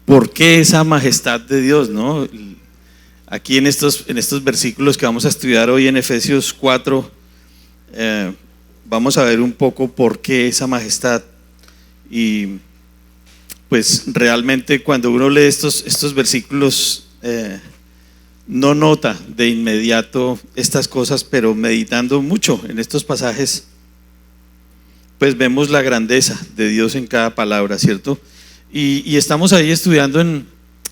¿por qué esa majestad de Dios, no? Aquí en estos versículos que vamos a estudiar hoy en Efesios 4, vamos a ver un poco por qué esa majestad. Y pues realmente cuando uno lee estos versículos, no nota de inmediato estas cosas, pero meditando mucho en estos pasajes, pues vemos la grandeza de Dios en cada palabra, ¿cierto? Y estamos ahí estudiando en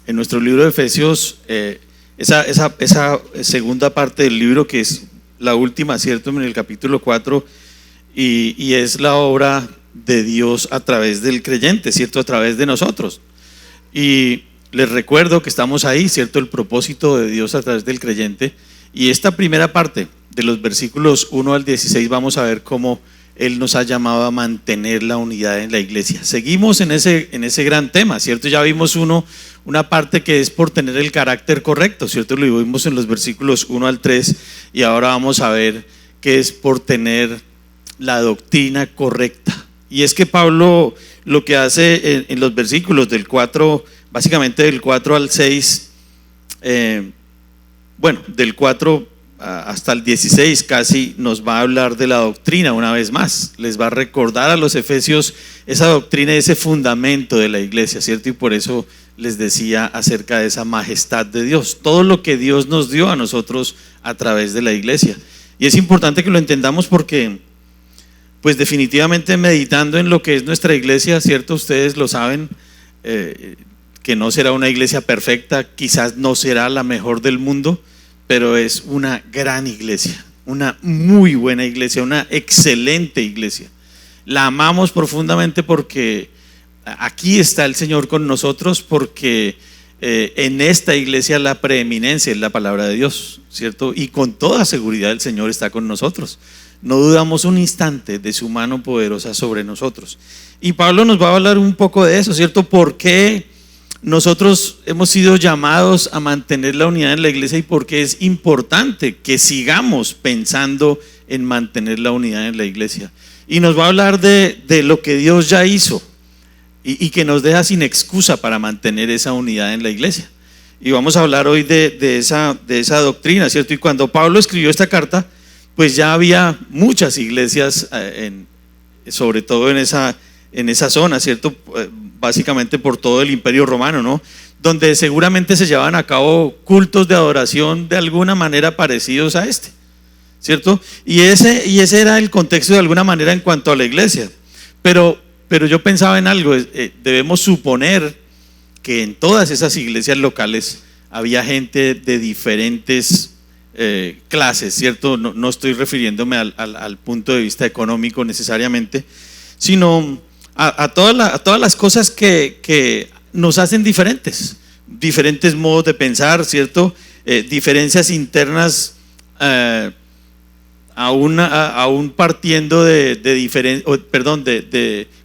nuestro libro de Efesios, esa segunda parte del libro, que es la última, ¿cierto? En el capítulo 4, y es la obra de Dios a través del creyente, ¿cierto? A través de nosotros. Y les recuerdo que estamos ahí, ¿cierto? El propósito de Dios a través del creyente. Y esta primera parte, de los versículos 1 al 16, vamos a ver cómo Él nos ha llamado a mantener la unidad en la iglesia. Seguimos en ese gran tema, ¿cierto? Ya vimos una parte que es por tener el carácter correcto, ¿cierto? Lo vimos en los versículos 1 al 3, y ahora vamos a ver qué es por tener la doctrina correcta. Y es que Pablo lo que hace en los versículos del 4, básicamente del 4 al 6, del 4 hasta el 16 casi, nos va a hablar de la doctrina una vez más. Les va a recordar a los efesios esa doctrina, ese fundamento de la iglesia, ¿cierto? Y por eso les decía acerca de esa majestad de Dios, todo lo que Dios nos dio a nosotros a través de la iglesia. Y es importante que lo entendamos porque, pues definitivamente meditando en lo que es nuestra iglesia, ¿cierto? Ustedes lo saben, que no será una iglesia perfecta, quizás no será la mejor del mundo, pero es una gran iglesia, una muy buena iglesia, una excelente iglesia. La amamos profundamente porque aquí está el Señor con nosotros, porque en esta iglesia la preeminencia es la palabra de Dios, ¿cierto? Y con toda seguridad el Señor está con nosotros. No dudamos un instante de su mano poderosa sobre nosotros. Y Pablo nos va a hablar un poco de eso, ¿cierto? ¿Por qué nosotros hemos sido llamados a mantener la unidad en la iglesia y por qué es importante que sigamos pensando en mantener la unidad en la iglesia? Y nos va a hablar de lo que Dios ya hizo y que nos deja sin excusa para mantener esa unidad en la iglesia. Y vamos a hablar hoy de esa doctrina, ¿cierto? Y cuando Pablo escribió esta carta, pues ya había muchas iglesias, sobre todo en esa zona, ¿cierto? Básicamente por todo el Imperio Romano, ¿no? Donde seguramente se llevaban a cabo cultos de adoración de alguna manera parecidos a este, ¿cierto? Y ese era el contexto de alguna manera en cuanto a la iglesia. Pero yo pensaba en algo, debemos suponer que en todas esas iglesias locales había gente de diferentes clases, ¿cierto? No estoy refiriéndome al punto de vista económico necesariamente, sino a todas las cosas que nos hacen diferentes modos de pensar, ¿cierto? Diferencias internas, aún partiendo de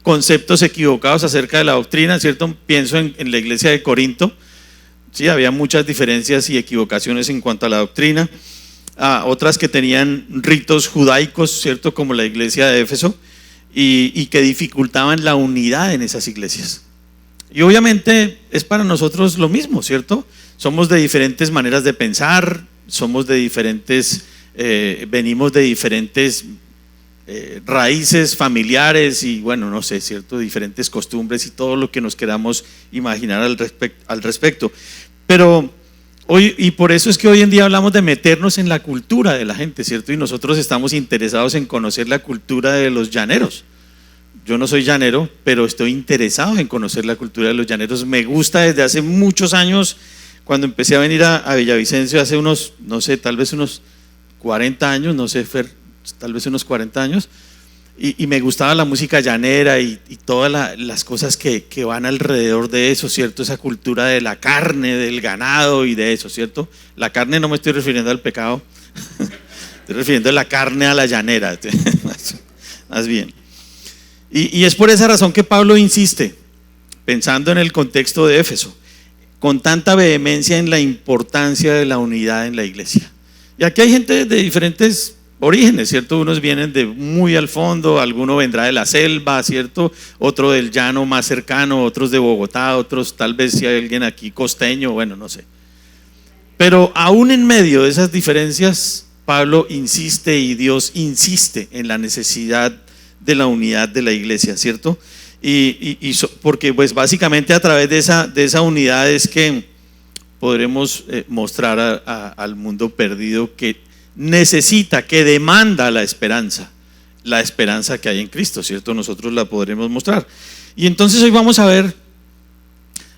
conceptos equivocados acerca de la doctrina, ¿cierto? Pienso en la iglesia de Corinto, sí, había muchas diferencias y equivocaciones en cuanto a la doctrina. Otras que tenían ritos judaicos, ¿cierto? Como la iglesia de Éfeso, y que dificultaban la unidad en esas iglesias. Y obviamente es para nosotros lo mismo, ¿cierto? Somos de diferentes maneras de pensar, somos de diferentes, venimos de diferentes raíces familiares y bueno, no sé, ¿cierto? Diferentes costumbres y todo lo que nos queramos imaginar al respecto. Pero hoy, y por eso es que hoy en día hablamos de meternos en la cultura de la gente, ¿cierto? Y nosotros estamos interesados en conocer la cultura de los llaneros. Yo no soy llanero, pero estoy interesado en conocer la cultura de los llaneros. Me gusta desde hace muchos años, cuando empecé a venir a Villavicencio hace unos, no sé, tal vez unos 40 años, no sé, Fer, tal vez unos 40 años, y me gustaba la música llanera y todas las cosas que van alrededor de eso, ¿cierto? Esa cultura de la carne, del ganado y de eso, ¿cierto? La carne no me estoy refiriendo al pecado, estoy refiriendo a la carne a la llanera, más bien. Y es por esa razón que Pablo insiste, pensando en el contexto de Éfeso, con tanta vehemencia en la importancia de la unidad en la iglesia. Y aquí hay gente de diferentes orígenes, ¿cierto? Unos vienen de muy al fondo, alguno vendrá de la selva, ¿cierto? Otro del llano más cercano, otros de Bogotá, otros tal vez si hay alguien aquí costeño, bueno, no sé. Pero aún en medio de esas diferencias, Pablo insiste y Dios insiste en la necesidad de la unidad de la iglesia, ¿cierto? Porque pues básicamente a través de esa unidad es que podremos mostrar al mundo perdido que necesita, que demanda la esperanza que hay en Cristo, ¿cierto? Nosotros la podremos mostrar. Y entonces hoy vamos a ver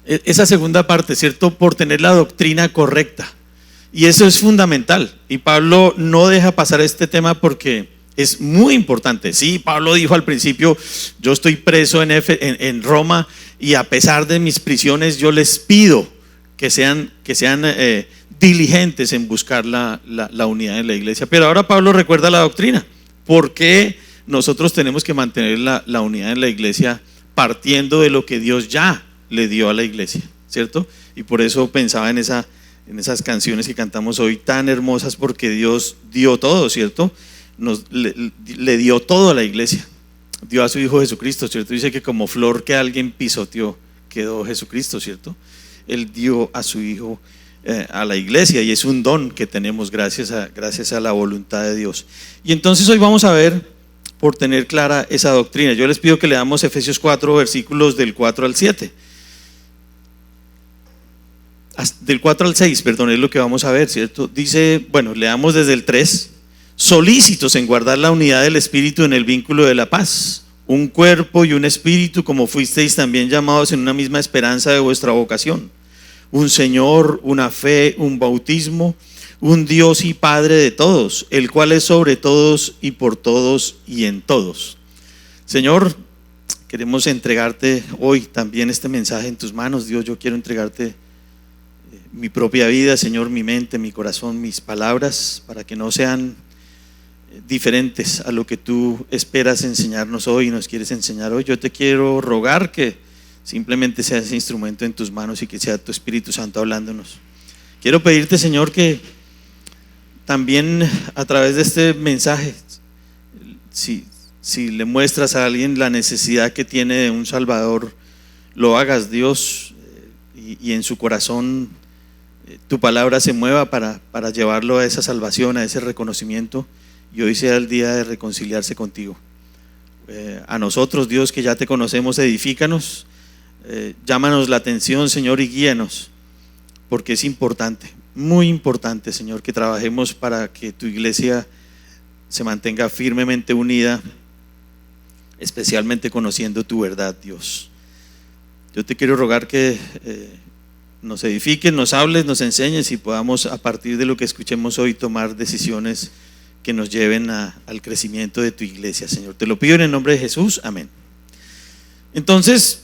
esa segunda parte, ¿cierto? Por tener la doctrina correcta. Y eso es fundamental. Y Pablo no deja pasar este tema porque es muy importante. Sí, Pablo dijo al principio, yo estoy preso en Roma y a pesar de mis prisiones yo les pido que sean diligentes en buscar la unidad en la iglesia. Pero ahora Pablo recuerda la doctrina. ¿Por qué nosotros tenemos que mantener la unidad en la iglesia partiendo de lo que Dios ya le dio a la iglesia, ¿cierto? Y por eso pensaba en esas canciones que cantamos hoy tan hermosas, porque Dios dio todo, ¿cierto? Le dio todo a la iglesia, dio a su Hijo Jesucristo, ¿cierto? Dice que como flor que alguien pisoteó quedó Jesucristo, ¿cierto? Él dio a su Hijo a la iglesia y es un don que tenemos gracias a la voluntad de Dios. Y entonces hoy vamos a ver, por tener clara esa doctrina, yo les pido que leamos Efesios 4, versículos del 4 al 7. Del 4 al 6, perdón, es lo que vamos a ver, ¿cierto? Dice, bueno, leamos desde el 3. Solícitos en guardar la unidad del Espíritu en el vínculo de la paz, un cuerpo y un espíritu, como fuisteis también llamados en una misma esperanza de vuestra vocación, un Señor, una fe, un bautismo, un Dios y Padre de todos, el cual es sobre todos y por todos y en todos. Señor, queremos entregarte hoy también este mensaje en tus manos. Dios, yo quiero entregarte mi propia vida, Señor, mi mente, mi corazón, mis palabras, para que no sean diferentes a lo que tú esperas enseñarnos hoy y nos quieres enseñar hoy. Yo te quiero rogar que simplemente sea ese instrumento en tus manos y que sea tu Espíritu Santo hablándonos. Quiero pedirte, Señor, que también a través de este mensaje, si le muestras a alguien la necesidad que tiene de un Salvador, lo hagas, Dios, y en su corazón tu palabra se mueva para llevarlo a esa salvación, a ese reconocimiento, y hoy sea el día de reconciliarse contigo. A nosotros, Dios, que ya te conocemos, edifícanos, llámanos la atención, Señor, y guíanos, porque es importante, muy importante, Señor, que trabajemos para que tu iglesia se mantenga firmemente unida, especialmente conociendo tu verdad, Dios. Yo te quiero rogar que nos edifiques, nos hables, nos enseñes y podamos, a partir de lo que escuchemos hoy, tomar decisiones que nos lleven al crecimiento de tu iglesia, Señor. Te lo pido en el nombre de Jesús, amén. Entonces,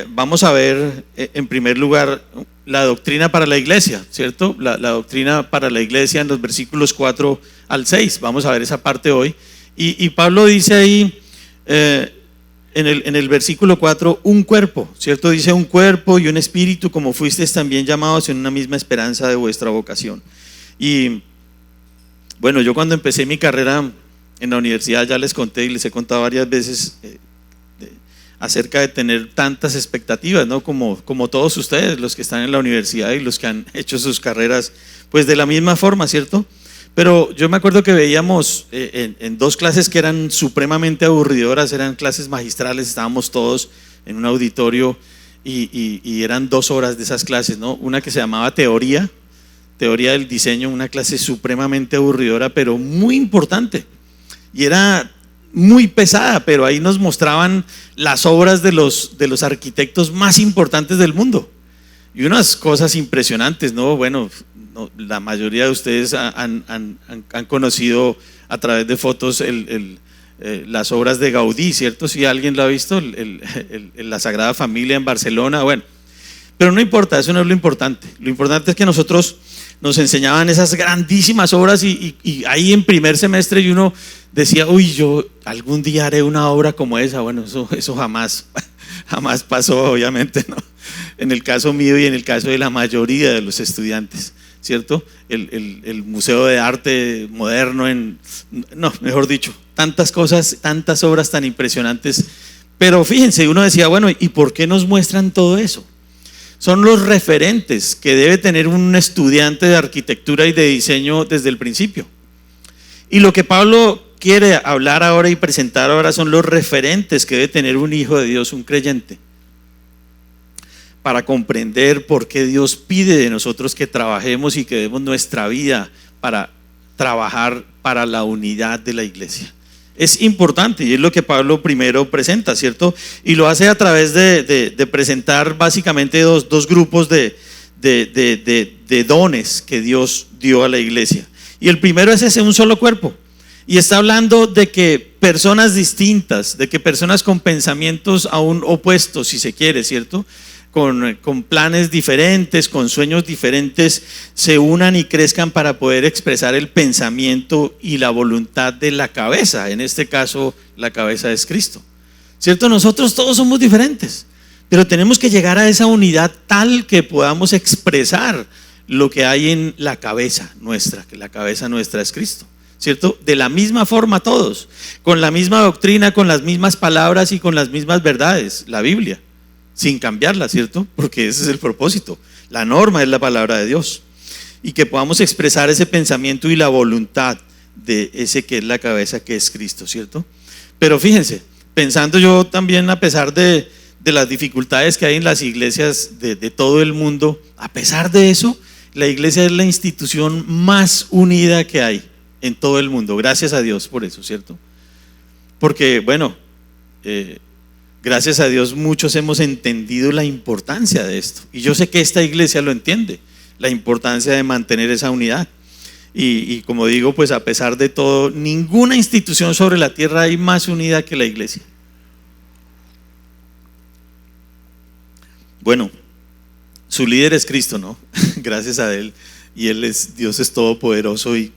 vamos a ver en primer lugar la doctrina para la iglesia, ¿cierto? La doctrina para la iglesia en los versículos 4 al 6. Vamos a ver esa parte hoy. Y Pablo dice ahí, en el versículo 4, un cuerpo, ¿cierto? Dice un cuerpo y un espíritu, como fuisteis también llamados en una misma esperanza de vuestra vocación. Y bueno, yo cuando empecé mi carrera en la universidad, ya les conté y les he contado varias veces acerca de tener tantas expectativas, ¿no? Como todos ustedes, los que están en la universidad y los que han hecho sus carreras, pues de la misma forma, ¿cierto? Pero yo me acuerdo que veíamos en dos clases que eran supremamente aburridoras, eran clases magistrales, estábamos todos en un auditorio y eran 2 horas de esas clases, ¿no? Una que se llamaba teoría del diseño, una clase supremamente aburridora, pero muy importante. Y era muy pesada, pero ahí nos mostraban las obras de los arquitectos más importantes del mundo. Y unas cosas impresionantes, ¿no? Bueno, la mayoría de ustedes han conocido a través de fotos las obras de Gaudí, ¿cierto? Si alguien lo ha visto, la Sagrada Familia en Barcelona, bueno. Pero no importa, eso no es lo importante. Lo importante es que nosotros nos enseñaban esas grandísimas obras y ahí en primer semestre y uno decía, uy, yo algún día haré una obra como esa. Bueno, eso jamás pasó, obviamente, ¿no? En el caso mío y en el caso de la mayoría de los estudiantes. ¿cierto? El Museo de Arte Moderno, no, mejor dicho, tantas cosas, tantas obras tan impresionantes. Pero fíjense, uno decía, bueno, ¿y por qué nos muestran todo eso? Son los referentes que debe tener un estudiante de arquitectura y de diseño desde el principio. Y lo que Pablo quiere hablar ahora y presentar ahora son los referentes que debe tener un hijo de Dios, un creyente, para comprender por qué Dios pide de nosotros que trabajemos y que demos nuestra vida para trabajar para la unidad de la iglesia. Es importante y es lo que Pablo primero presenta, ¿cierto? Y lo hace a través de presentar básicamente dos grupos de dones que Dios dio a la iglesia. Y el primero es ese, un solo cuerpo. Y está hablando de que personas distintas, de que personas con pensamientos aún opuestos, si se quiere, ¿cierto? Con planes diferentes, con sueños diferentes, se unan y crezcan para poder expresar el pensamiento y la voluntad de la cabeza. En este caso, la cabeza es Cristo, ¿cierto? Nosotros todos somos diferentes, pero tenemos que llegar a esa unidad tal que podamos expresar lo que hay en la cabeza nuestra, que la cabeza nuestra es Cristo, ¿cierto? De la misma forma todos, con la misma doctrina, con las mismas palabras y con las mismas verdades, la Biblia, sin cambiarla, ¿cierto? Porque ese es el propósito. La norma es la palabra de Dios. Y que podamos expresar ese pensamiento y la voluntad de ese que es la cabeza, que es Cristo, ¿cierto? Pero fíjense, pensando yo también, a pesar de las dificultades que hay en las iglesias de todo el mundo, a pesar de eso, la iglesia es la institución más unida que hay en todo el mundo. Gracias a Dios por eso, ¿cierto? Porque, bueno, gracias a Dios muchos hemos entendido la importancia de esto. Y yo sé que esta iglesia lo entiende, la importancia de mantener esa unidad. Y como digo, pues a pesar de todo, ninguna institución sobre la tierra hay más unida que la iglesia. Bueno, su líder es Cristo, ¿no? Gracias a Él. Y Dios es todopoderoso y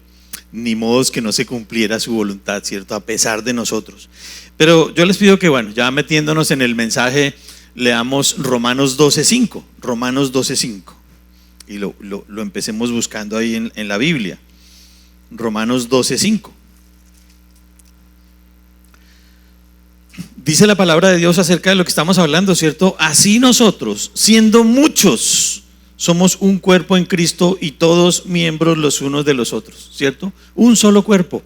ni modos que no se cumpliera su voluntad, ¿cierto? A pesar de nosotros. Pero yo les pido que, bueno, ya metiéndonos en el mensaje, leamos Romanos 12:5. Romanos 12:5. Y lo empecemos buscando ahí en la Biblia. Romanos 12:5. Dice la palabra de Dios acerca de lo que estamos hablando, ¿cierto? Así nosotros, siendo muchos, somos un cuerpo en Cristo y todos miembros los unos de los otros, ¿cierto? Un solo cuerpo.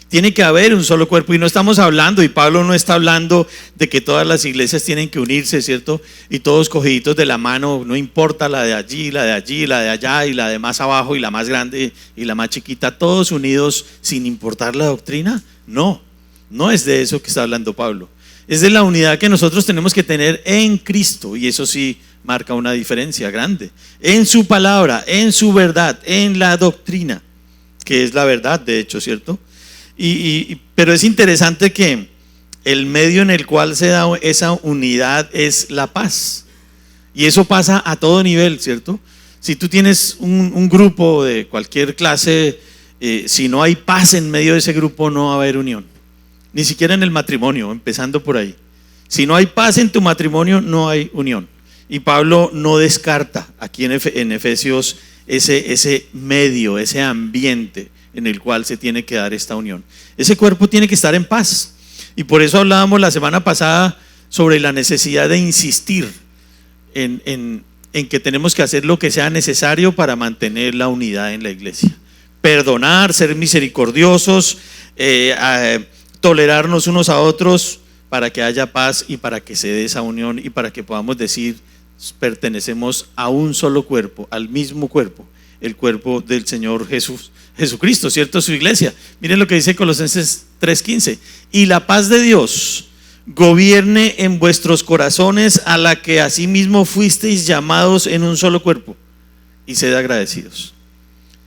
Tiene que haber un solo cuerpo y no estamos hablando, y Pablo no está hablando de que todas las iglesias tienen que unirse, ¿cierto? Y todos cogiditos de la mano, no importa la de allí, la de allí, la de allá y la de más abajo y la más grande y la más chiquita, todos unidos sin importar la doctrina. No, no es de eso que está hablando Pablo. Es de la unidad que nosotros tenemos que tener en Cristo, y eso sí marca una diferencia grande. En su palabra, en su verdad, en la doctrina, que es la verdad, de hecho, ¿cierto? Pero es interesante que el medio en el cual se da esa unidad es la paz. Y eso pasa a todo nivel, ¿cierto? Si tú tienes un grupo de cualquier clase, si no hay paz en medio de ese grupo, no va a haber unión. Ni siquiera en el matrimonio, empezando por ahí. Si no hay paz en tu matrimonio, no hay unión. Y Pablo no descarta aquí en Efesios ese medio, ese ambiente en el cual se tiene que dar esta unión. Ese cuerpo tiene que estar en paz. Y por eso hablábamos la semana pasada sobre la necesidad de insistir en que tenemos que hacer lo que sea necesario para mantener la unidad en la iglesia. Perdonar, ser misericordiosos, tolerarnos unos a otros para que haya paz y para que se dé esa unión y para que podamos decir pertenecemos a un solo cuerpo, al mismo cuerpo, el cuerpo del Señor Jesucristo, ¿cierto? Su iglesia. Miren lo que dice Colosenses 3:15. Y la paz de Dios gobierne en vuestros corazones, a la que asimismo fuisteis llamados en un solo cuerpo, y sed agradecidos.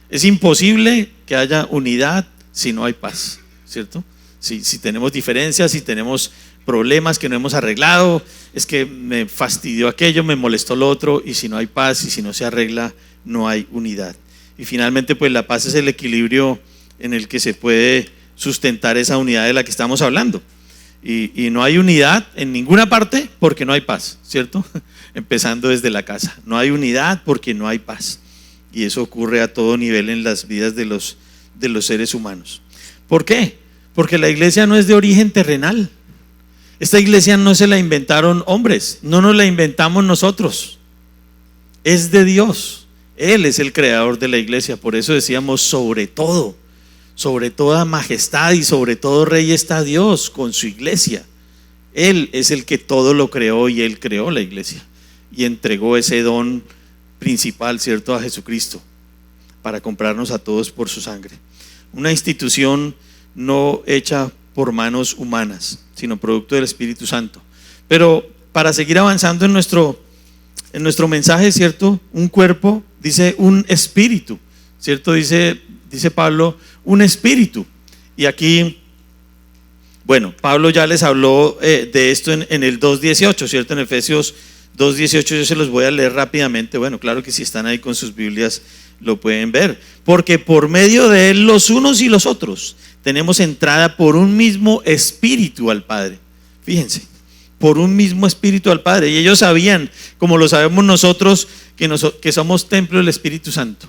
Es imposible que haya unidad si no hay paz, ¿cierto? Si tenemos diferencias, si tenemos problemas que no hemos arreglado, es que me fastidió aquello, me molestó lo otro, y si no hay paz y si no se arregla, no hay unidad. Y finalmente, pues la paz es el equilibrio en el que se puede sustentar esa unidad de la que estamos hablando. Y no hay unidad en ninguna parte porque no hay paz, ¿cierto? Empezando desde la casa. No hay unidad porque no hay paz. y eso ocurre a todo nivel en las vidas de los seres humanos. ¿Por qué? Porque la iglesia no es de origen terrenal. Esta iglesia no se la inventaron hombres, no nos la inventamos nosotros, es de Dios. Él es el creador de la iglesia. Por eso decíamos sobre todo, sobre toda majestad y sobre todo rey está Dios con su iglesia. Él es el que todo lo creó y Él creó la iglesia y entregó ese don principal, ¿cierto?, a Jesucristo para comprarnos a todos por su sangre. Una institución no hecha por manos humanas, sino producto del Espíritu Santo. Pero para seguir avanzando en nuestro mensaje, ¿cierto? Un cuerpo, dice un espíritu, ¿cierto? Dice Pablo, un espíritu. Y aquí, bueno, Pablo ya les habló de esto en el 2:18, ¿cierto? En Efesios 2:18 yo se los voy a leer rápidamente. Bueno, claro que si están ahí con sus Biblias lo pueden ver. Porque por medio de Él los unos y los otros tenemos entrada por un mismo espíritu al Padre. Fíjense, por un mismo espíritu al Padre. Y ellos sabían, como lo sabemos nosotros, que somos templo del Espíritu Santo.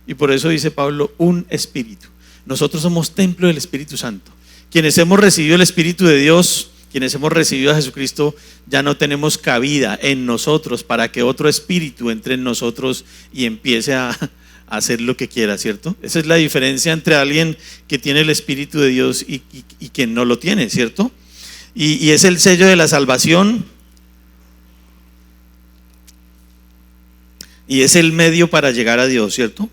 Y por eso dice Pablo, un espíritu. Nosotros somos templo del Espíritu Santo. Quienes hemos recibido el Espíritu de Dios, quienes hemos recibido a Jesucristo, ya no tenemos cabida en nosotros para que otro espíritu entre en nosotros y empiece a hacer lo que quiera, ¿cierto? Esa es la diferencia entre alguien que tiene el Espíritu de Dios y quien no lo tiene, ¿cierto? Y es el sello de la salvación y es el medio para llegar a Dios, ¿cierto?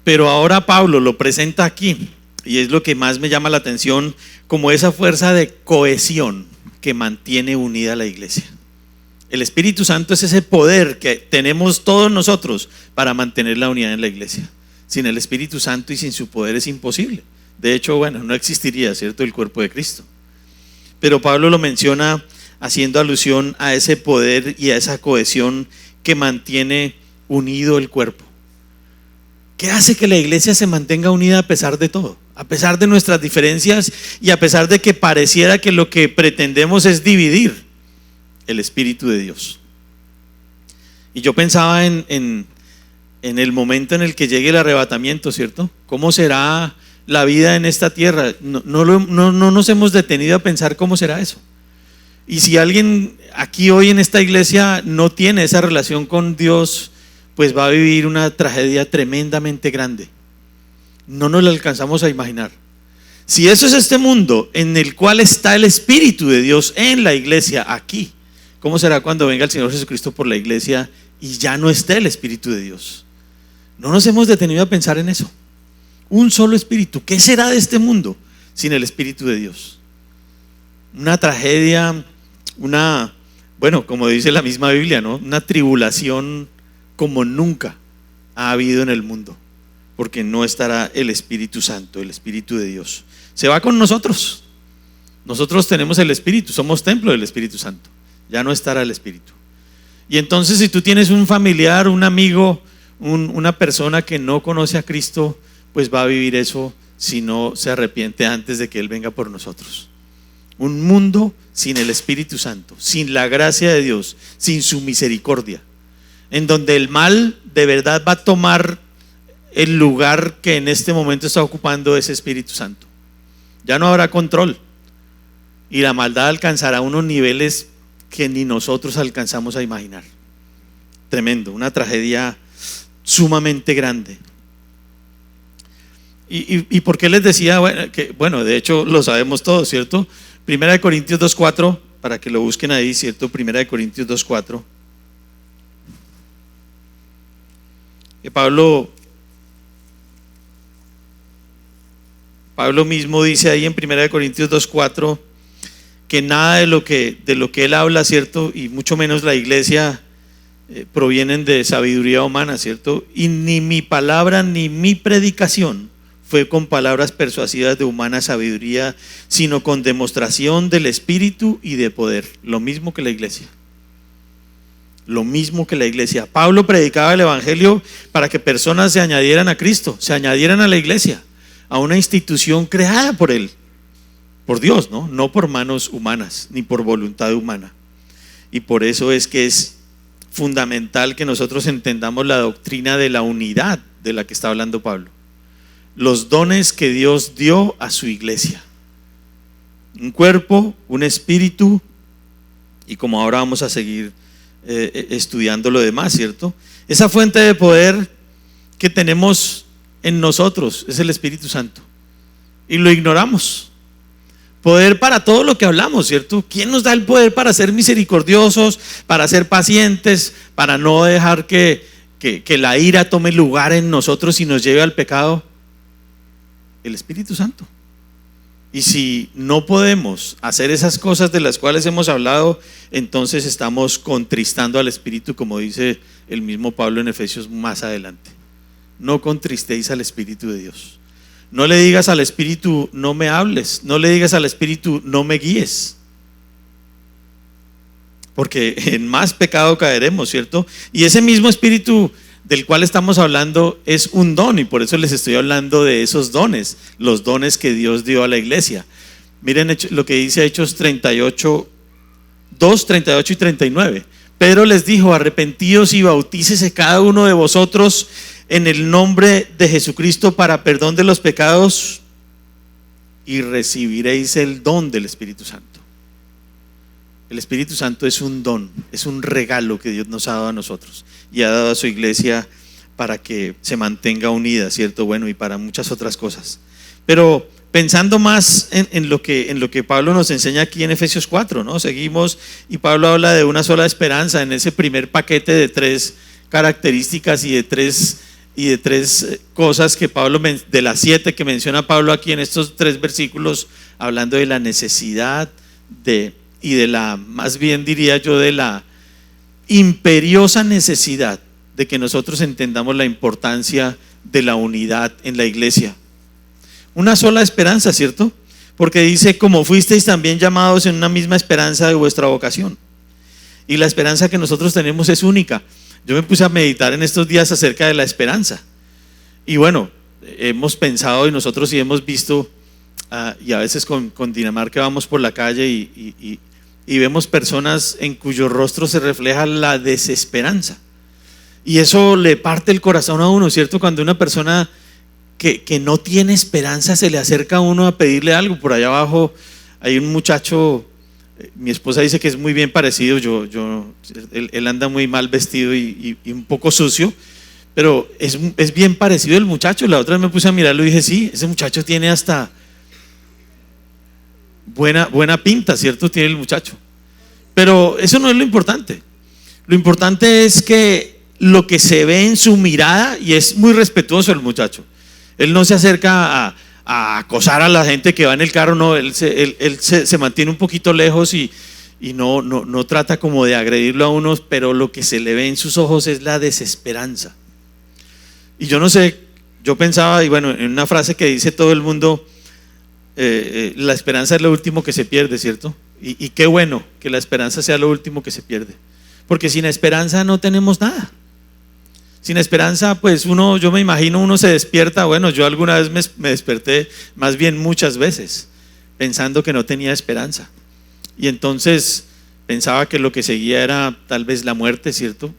Pero ahora Pablo lo presenta aquí y es lo que más me llama la atención, como esa fuerza de cohesión que mantiene unida la iglesia. El Espíritu Santo es ese poder que tenemos todos nosotros para mantener la unidad en la iglesia. Sin el Espíritu Santo y sin su poder es imposible. De hecho, bueno, no existiría, ¿cierto?, el cuerpo de Cristo. Pero Pablo lo menciona haciendo alusión a ese poder y a esa cohesión que mantiene unido el cuerpo. ¿Qué hace que la iglesia se mantenga unida a pesar de todo? A pesar de nuestras diferencias y a pesar de que pareciera que lo que pretendemos es dividir. El Espíritu de Dios. Y yo pensaba en el momento en el que llegue el arrebatamiento, ¿cierto? ¿Cómo será la vida en esta tierra? No nos hemos detenido a pensar cómo será eso. Y si alguien aquí hoy en esta iglesia no tiene esa relación con Dios, pues va a vivir una tragedia tremendamente grande. No nos la alcanzamos a imaginar. Si eso es este mundo en el cual está el Espíritu de Dios en la iglesia aquí, ¿cómo será cuando venga el Señor Jesucristo por la iglesia y ya no esté el Espíritu de Dios? No nos hemos detenido a pensar en eso. Un solo Espíritu. ¿Qué será de este mundo sin el Espíritu de Dios? Una tragedia, bueno, como dice la misma Biblia, ¿no? Una tribulación como nunca ha habido en el mundo, porque no estará el Espíritu Santo, el Espíritu de Dios. Se va con nosotros. Nosotros tenemos el Espíritu, somos templo del Espíritu Santo. Ya no estará el Espíritu. Y entonces si tú tienes un familiar, un amigo, una persona que no conoce a Cristo, pues va a vivir eso si no se arrepiente antes de que Él venga por nosotros. Un mundo sin el Espíritu Santo, sin la gracia de Dios, sin su misericordia, en donde el mal de verdad va a tomar el lugar que en este momento está ocupando ese Espíritu Santo. Ya no habrá control y la maldad alcanzará unos niveles que ni nosotros alcanzamos a imaginar. Tremendo, una tragedia sumamente grande. ¿Y por qué les decía? Bueno, de hecho lo sabemos todos, ¿cierto? 1 Corintios 2:4, para que lo busquen ahí, ¿cierto? 1 Corintios 2:4. Que Pablo mismo dice ahí en 1 Corintios 2:4 que nada de lo que él habla, ¿cierto? Y mucho menos la iglesia provienen de sabiduría humana, ¿cierto? Y ni mi palabra ni mi predicación fue con palabras persuasivas de humana sabiduría, sino con demostración del Espíritu y de poder. Lo mismo que la iglesia. Lo mismo que la iglesia. Pablo predicaba el Evangelio para que personas se añadieran a Cristo, se añadieran a la iglesia, a una institución creada por Él, por Dios, no por manos humanas, ni por voluntad humana. Y por eso es que es fundamental que nosotros entendamos la doctrina de la unidad de la que está hablando Pablo. Los dones que Dios dio a su iglesia. Un cuerpo, un espíritu, y como ahora vamos a seguir estudiando lo demás, ¿cierto? Esa fuente de poder que tenemos en nosotros es el Espíritu Santo, y lo ignoramos. Poder para todo lo que hablamos, ¿cierto? ¿Quién nos da el poder para ser misericordiosos, para ser pacientes, para no dejar que la ira tome lugar en nosotros y nos lleve al pecado? El Espíritu Santo. Y si no podemos hacer esas cosas de las cuales hemos hablado, entonces estamos contristando al Espíritu, como dice el mismo Pablo en Efesios más adelante. No contristéis al Espíritu de Dios. No le digas al Espíritu, no me hables. No le digas al Espíritu, no me guíes. Porque en más pecado caeremos, ¿cierto? Y ese mismo Espíritu del cual estamos hablando es un don, y por eso les estoy hablando de esos dones, los dones que Dios dio a la iglesia. Miren lo que dice Hechos 38, 2, 38 y 39. Pedro les dijo: arrepentíos y bautícese cada uno de vosotros en el nombre de Jesucristo para perdón de los pecados, y recibiréis el don del Espíritu Santo. El Espíritu Santo es un don, es un regalo que Dios nos ha dado a nosotros y ha dado a su iglesia para que se mantenga unida, ¿cierto? Bueno, y para muchas otras cosas. Pero pensando más en lo que Pablo nos enseña aquí en Efesios 4, ¿no? Seguimos, y Pablo habla de una sola esperanza en ese primer paquete de 3 características y de tres cosas que Pablo, de las 7 que menciona Pablo aquí en estos 3 versículos, hablando de la necesidad y de la, más bien diría yo, de la imperiosa necesidad de que nosotros entendamos la importancia de la unidad en la iglesia. Una sola esperanza, ¿cierto? Porque dice: como fuisteis también llamados en una misma esperanza de vuestra vocación. Y la esperanza que nosotros tenemos es única. Yo me puse a meditar en estos días acerca de la esperanza. Y bueno, hemos pensado, y nosotros sí hemos visto, y a veces con Dinamarca vamos por la calle y vemos personas en cuyo rostro se refleja la desesperanza. Y eso le parte el corazón a uno, ¿cierto? Cuando una persona que no tiene esperanza se le acerca a uno a pedirle algo. Por allá abajo hay un muchacho, mi esposa dice que es muy bien parecido. Él anda muy mal vestido y un poco sucio, pero es bien parecido el muchacho. La otra vez me puse a mirarlo y dije: sí, ese muchacho tiene hasta buena pinta, ¿cierto? Tiene el muchacho. Pero eso no es lo importante. Lo importante es que lo que se ve en su mirada, y es muy respetuoso el muchacho. Él no se acerca a acosar a la gente que va en el carro, no. Él se mantiene un poquito lejos y no trata como de agredirlo a uno, pero lo que se le ve en sus ojos es la desesperanza. Y yo no sé, yo pensaba, y bueno, en una frase que dice todo el mundo, la esperanza es lo último que se pierde, ¿cierto? Y qué bueno que la esperanza sea lo último que se pierde, porque sin esperanza no tenemos nada. Sin esperanza, pues yo me imagino, uno se despierta. Bueno, yo alguna vez me desperté, más bien muchas veces, pensando que no tenía esperanza, y entonces pensaba que lo que seguía era tal vez la muerte, ¿cierto?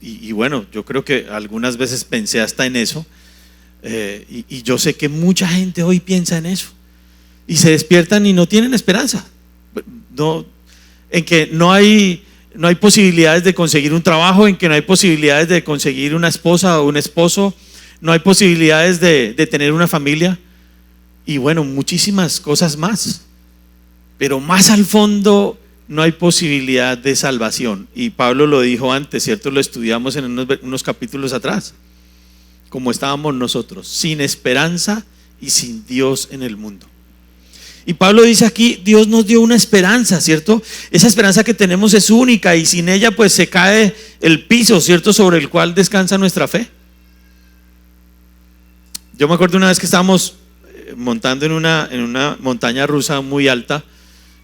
Y bueno, yo creo que algunas veces pensé hasta en eso. Y yo sé que mucha gente hoy piensa en eso y se despiertan y no tienen esperanza, en que no hay posibilidades de conseguir un trabajo, en que no hay posibilidades de conseguir una esposa o un esposo, no hay posibilidades de tener una familia, y bueno, muchísimas cosas más. Pero más al fondo no hay posibilidad de salvación, y Pablo lo dijo antes, ¿cierto? Lo estudiamos en unos capítulos atrás. Como estábamos nosotros, sin esperanza y sin Dios en el mundo. Y Pablo dice aquí: Dios nos dio una esperanza, ¿cierto? Esa esperanza que tenemos es única, y sin ella pues se cae el piso, ¿cierto?, sobre el cual descansa nuestra fe. Yo me acuerdo una vez que estábamos montando en una montaña rusa muy alta,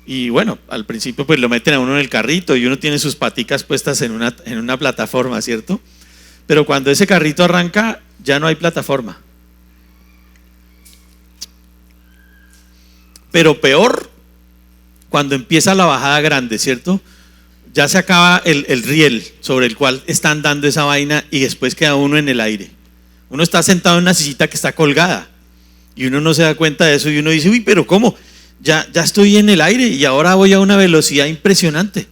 y bueno, al principio pues lo meten a uno en el carrito y uno tiene sus paticas puestas en una plataforma, ¿cierto? Pero cuando ese carrito arranca, ya no hay plataforma. Pero peor, cuando empieza la bajada grande, ¿cierto? ya se acaba el riel sobre el cual están dando esa vaina y después queda uno en el aire. Uno está sentado en una sillita que está colgada y uno no se da cuenta de eso y uno dice, uy, pero ¿cómo? Ya estoy en el aire y ahora voy a una velocidad impresionante.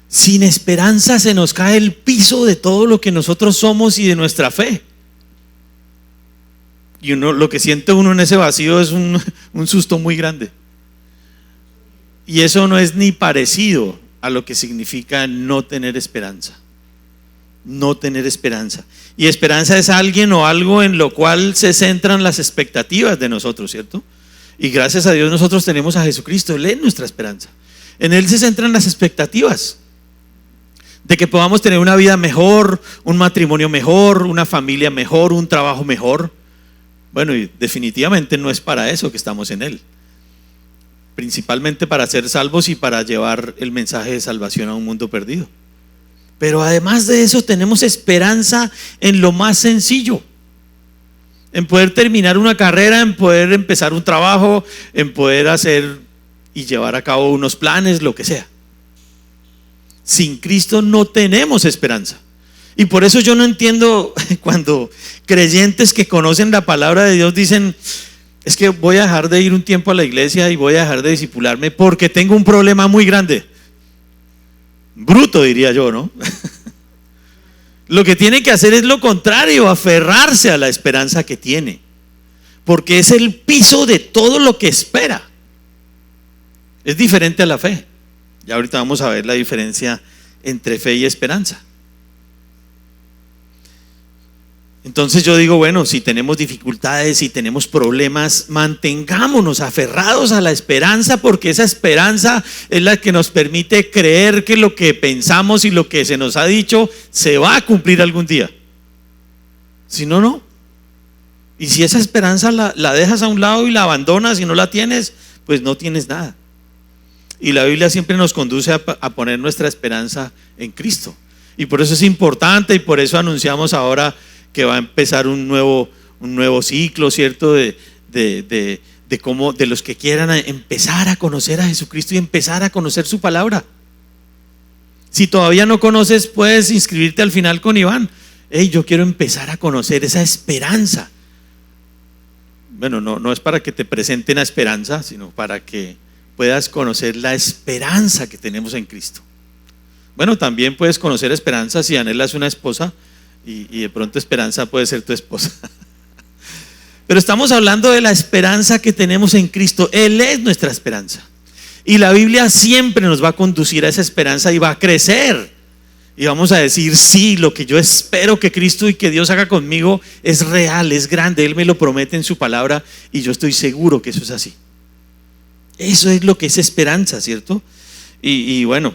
Sin esperanza se nos cae el piso de todo lo que nosotros somos y de nuestra fe. Y uno, lo que siente uno en ese vacío es un susto muy grande. Y eso no es ni parecido a lo que significa no tener esperanza. No tener esperanza. Y esperanza es alguien o algo en lo cual se centran las expectativas de nosotros, ¿cierto? Y gracias a Dios nosotros tenemos a Jesucristo, Él es nuestra esperanza. En Él se centran las expectativas de que podamos tener una vida mejor, un matrimonio mejor, una familia mejor, un trabajo mejor. Bueno, y definitivamente no es para eso que estamos en Él. Principalmente para ser salvos y para llevar el mensaje de salvación a un mundo perdido. Pero además de eso tenemos esperanza en lo más sencillo. En poder terminar una carrera, en poder empezar un trabajo, en poder hacer y llevar a cabo unos planes, lo que sea. Sin Cristo no tenemos esperanza. Y por eso yo no entiendo cuando creyentes que conocen la palabra de Dios dicen, es que voy a dejar de ir un tiempo a la iglesia y voy a dejar de discipularme porque tengo un problema muy grande. Bruto, diría yo, ¿no? Lo que tiene que hacer es lo contrario, aferrarse a la esperanza que tiene, porque es el piso de todo lo que espera. Es diferente a la fe. Ya ahorita vamos a ver la diferencia entre fe y esperanza. Entonces yo digo, bueno, si tenemos dificultades, si tenemos problemas, mantengámonos aferrados a la esperanza, porque esa esperanza es la que nos permite creer que lo que pensamos y lo que se nos ha dicho se va a cumplir algún día. Si no, no. Y si esa esperanza la dejas a un lado y la abandonas y no la tienes, pues no tienes nada. Y la Biblia siempre nos conduce a poner nuestra esperanza en Cristo. Y por eso es importante y por eso anunciamos ahora que va a empezar un nuevo ciclo, ¿cierto? De los que quieran empezar a conocer a Jesucristo y empezar a conocer su palabra. Si todavía no conoces, puedes inscribirte al final con Iván. Hey, yo quiero empezar a conocer esa esperanza. Bueno, no es para que te presenten a esperanza, sino para que puedas conocer la esperanza que tenemos en Cristo. Bueno, también puedes conocer esperanza si anhelas una esposa. Y de pronto esperanza puede ser tu esposa. Pero estamos hablando de la esperanza que tenemos en Cristo. Él es nuestra esperanza. Y la Biblia siempre nos va a conducir a esa esperanza y va a crecer. Y vamos a decir, sí, lo que yo espero que Cristo y que Dios haga conmigo es real, es grande. Él me lo promete en su palabra y yo estoy seguro que eso es así. Eso es lo que es esperanza, ¿cierto? Y bueno,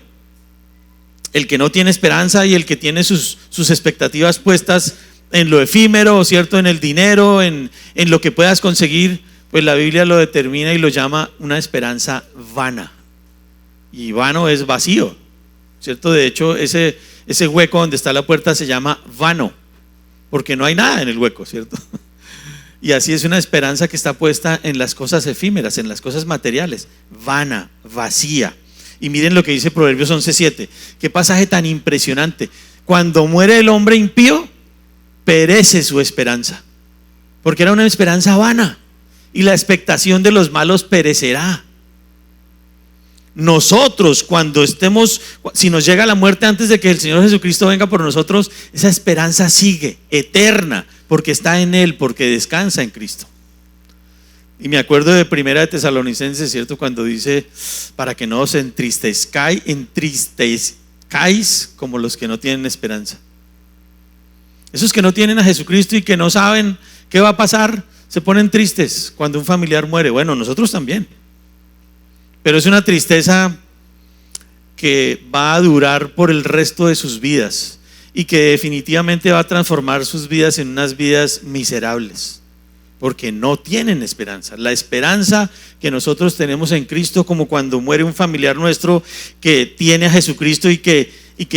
el que no tiene esperanza y el que tiene sus expectativas puestas en lo efímero, ¿cierto? En el dinero, en lo que puedas conseguir, pues la Biblia lo determina y lo llama una esperanza vana. Y vano es vacío, ¿cierto? De hecho, ese hueco donde está la puerta se llama vano, porque no hay nada en el hueco, ¿cierto? Y así es una esperanza que está puesta en las cosas efímeras, en las cosas materiales, vana, vacía. Y miren lo que dice Proverbios 11:7. Qué pasaje tan impresionante. Cuando muere el hombre impío, perece su esperanza, porque era una esperanza vana, y la expectación de los malos perecerá. Nosotros, cuando estemos, si nos llega la muerte antes de que el Señor Jesucristo venga por nosotros, esa esperanza sigue eterna, porque está en Él, porque descansa en Cristo. Y me acuerdo de Primera de Tesalonicenses, ¿cierto? Cuando dice, para que no os entristezcáis como los que no tienen esperanza. Esos que no tienen a Jesucristo y que no saben qué va a pasar, se ponen tristes cuando un familiar muere. Bueno, nosotros también. Pero es una tristeza que va a durar por el resto de sus vidas y que definitivamente va a transformar sus vidas en unas vidas miserables, porque no tienen esperanza. La esperanza que nosotros tenemos en Cristo, como cuando muere un familiar nuestro que tiene a Jesucristo y que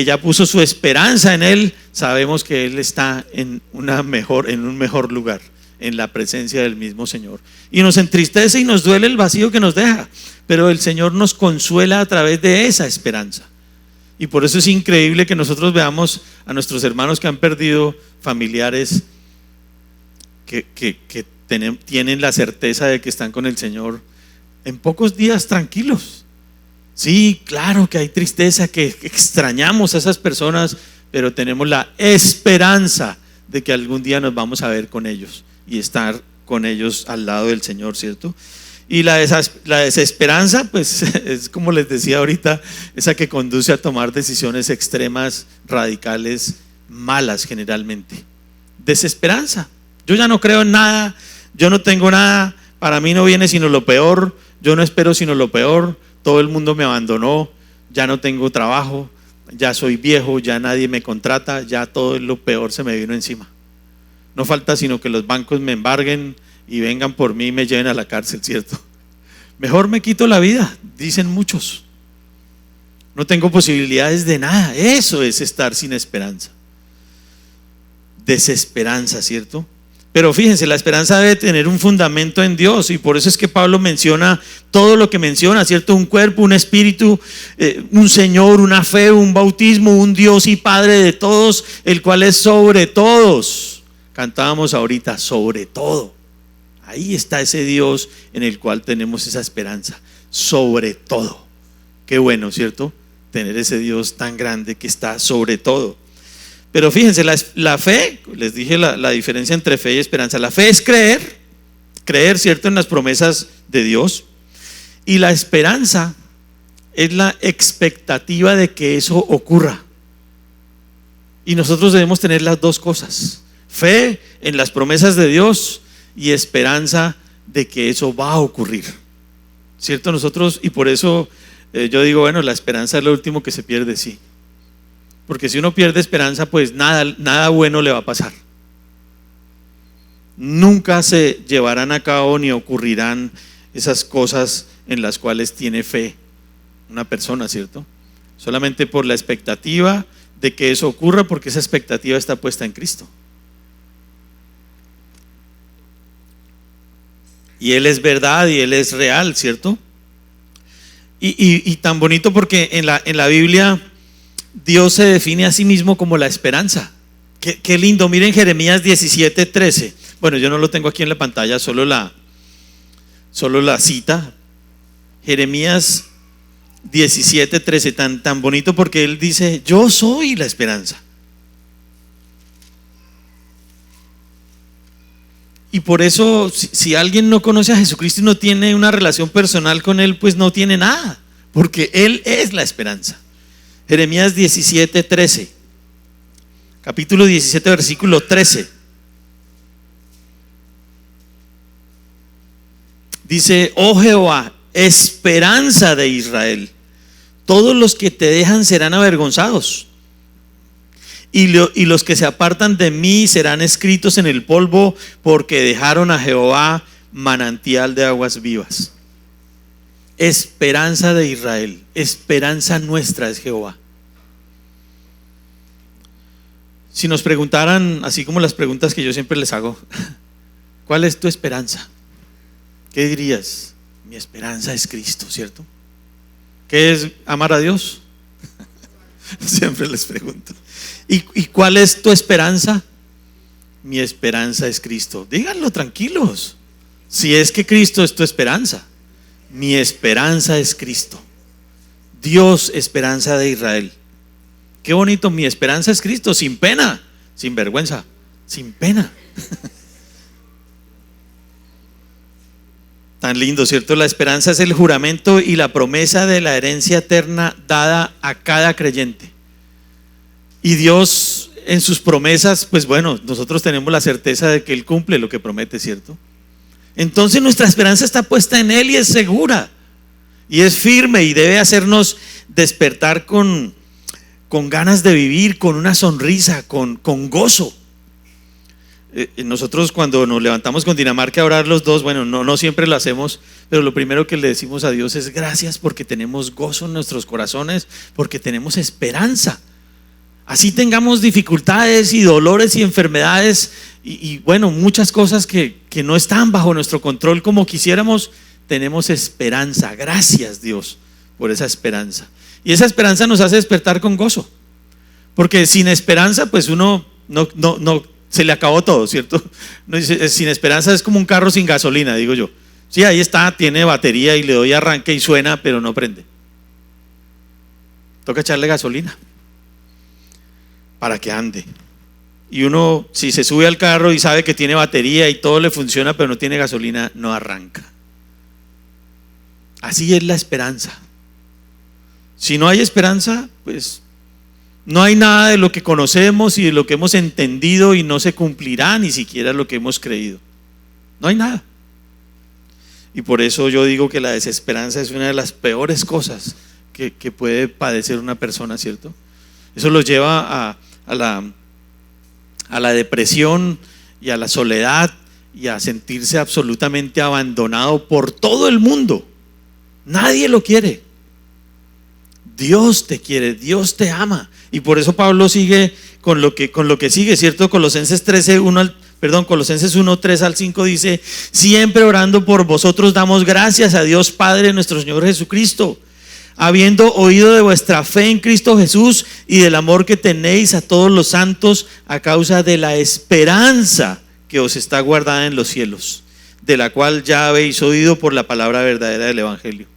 ya puso su esperanza en Él, sabemos que Él está en un mejor lugar, en la presencia del mismo Señor. Y nos entristece y nos duele el vacío que nos deja, pero el Señor nos consuela a través de esa esperanza. Y por eso es increíble que nosotros veamos a nuestros hermanos que han perdido familiares, que tienen la certeza de que están con el Señor, en pocos días tranquilos. Sí, claro que hay tristeza, que extrañamos a esas personas, pero tenemos la esperanza de que algún día nos vamos a ver con ellos y estar con ellos al lado del Señor, ¿cierto? Y la desesperanza, pues es como les decía ahorita, esa que conduce a tomar decisiones extremas, radicales, malas generalmente. Desesperanza. Yo ya no creo en nada, yo no tengo nada, para mí no viene sino lo peor, yo no espero sino lo peor, todo el mundo me abandonó, ya no tengo trabajo, ya soy viejo, ya nadie me contrata, ya todo lo peor se me vino encima. No falta sino que los bancos me embarguen y vengan por mí y me lleven a la cárcel, ¿cierto? Mejor me quito la vida, dicen muchos. No tengo posibilidades de nada. Eso es estar sin esperanza. Desesperanza, ¿cierto? Pero fíjense, la esperanza debe tener un fundamento en Dios, y por eso es que Pablo menciona todo lo que menciona, ¿cierto? Un cuerpo, un espíritu, un Señor, una fe, un bautismo, un Dios y Padre de todos, el cual es sobre todos. Cantábamos ahorita, sobre todo. Ahí está ese Dios en el cual tenemos esa esperanza, sobre todo. Qué bueno, ¿cierto? Tener ese Dios tan grande que está sobre todo. Pero fíjense, la fe, les dije la diferencia entre fe y esperanza. La fe es creer, ¿cierto?, en las promesas de Dios. Y la esperanza es la expectativa de que eso ocurra. Y nosotros debemos tener las dos cosas: fe en las promesas de Dios y esperanza de que eso va a ocurrir, ¿cierto? Nosotros, y por eso yo digo, bueno, la esperanza es lo último que se pierde, sí. Porque si uno pierde esperanza, pues nada bueno le va a pasar. Nunca se llevarán a cabo ni ocurrirán esas cosas en las cuales tiene fe una persona, ¿cierto? Solamente por la expectativa de que eso ocurra, porque esa expectativa está puesta en Cristo. Y Él es verdad y Él es real, ¿cierto? Y tan bonito porque en la Biblia Dios se define a sí mismo como la esperanza. Qué lindo, miren Jeremías 17:13. Bueno, yo no lo tengo aquí en la pantalla, solo la cita. Jeremías 17:13, tan bonito porque él dice: yo soy la esperanza. Y por eso, si alguien no conoce a Jesucristo y no tiene una relación personal con Él, pues no tiene nada, porque Él es la esperanza. Jeremías 17:13, capítulo 17, versículo 13. Dice: oh Jehová, esperanza de Israel, todos los que te dejan serán avergonzados, y los que se apartan de mí serán escritos en el polvo, porque dejaron a Jehová, manantial de aguas vivas. Esperanza de Israel, esperanza nuestra es Jehová. Si nos preguntaran, así como las preguntas que yo siempre les hago, ¿cuál es tu esperanza? ¿Qué dirías? Mi esperanza es Cristo, ¿cierto? ¿Qué es amar a Dios? Siempre les pregunto. ¿Y cuál es tu esperanza? Mi esperanza es Cristo. Díganlo tranquilos. Si es que Cristo es tu esperanza, mi esperanza es Cristo. Dios, esperanza de Israel. Qué bonito, mi esperanza es Cristo, sin pena, sin vergüenza, sin pena. Tan lindo, ¿cierto? La esperanza es el juramento y la promesa de la herencia eterna dada a cada creyente. Y Dios en sus promesas, pues bueno, nosotros tenemos la certeza de que Él cumple lo que promete, ¿cierto? Entonces nuestra esperanza está puesta en Él y es segura y es firme, y debe hacernos despertar con ganas de vivir, con una sonrisa, con gozo. Nosotros cuando nos levantamos con Dinamarca a orar los dos, bueno, no siempre lo hacemos, pero lo primero que le decimos a Dios es gracias porque tenemos gozo en nuestros corazones, porque tenemos esperanza. Así tengamos dificultades y dolores y enfermedades y bueno, muchas cosas que no están bajo nuestro control como quisiéramos, tenemos esperanza. Gracias, Dios, por esa esperanza. Y esa esperanza nos hace despertar con gozo. Porque sin esperanza, pues uno no se le acabó todo, ¿cierto? No, sin esperanza es como un carro sin gasolina, digo yo. Sí, ahí está, tiene batería y le doy arranque y suena, pero no prende. Toca echarle gasolina para que ande. Y uno, si se sube al carro y sabe que tiene batería y todo le funciona, pero no tiene gasolina, no arranca. Así es la esperanza. Si no hay esperanza, pues no hay nada de lo que conocemos y de lo que hemos entendido y no se cumplirá ni siquiera lo que hemos creído. No hay nada. Y por eso yo digo que la desesperanza es una de las peores cosas que puede padecer una persona, ¿cierto? Eso los lleva a la depresión y a la soledad y a sentirse absolutamente abandonado por todo el mundo. Nadie lo quiere. Dios te quiere, Dios te ama. Y por eso Pablo sigue con lo que sigue, ¿cierto? Colosenses 1, 3 al 5 dice: siempre orando por vosotros damos gracias a Dios Padre nuestro Señor Jesucristo, habiendo oído de vuestra fe en Cristo Jesús y del amor que tenéis a todos los santos a causa de la esperanza que os está guardada en los cielos, de la cual ya habéis oído por la palabra verdadera del Evangelio.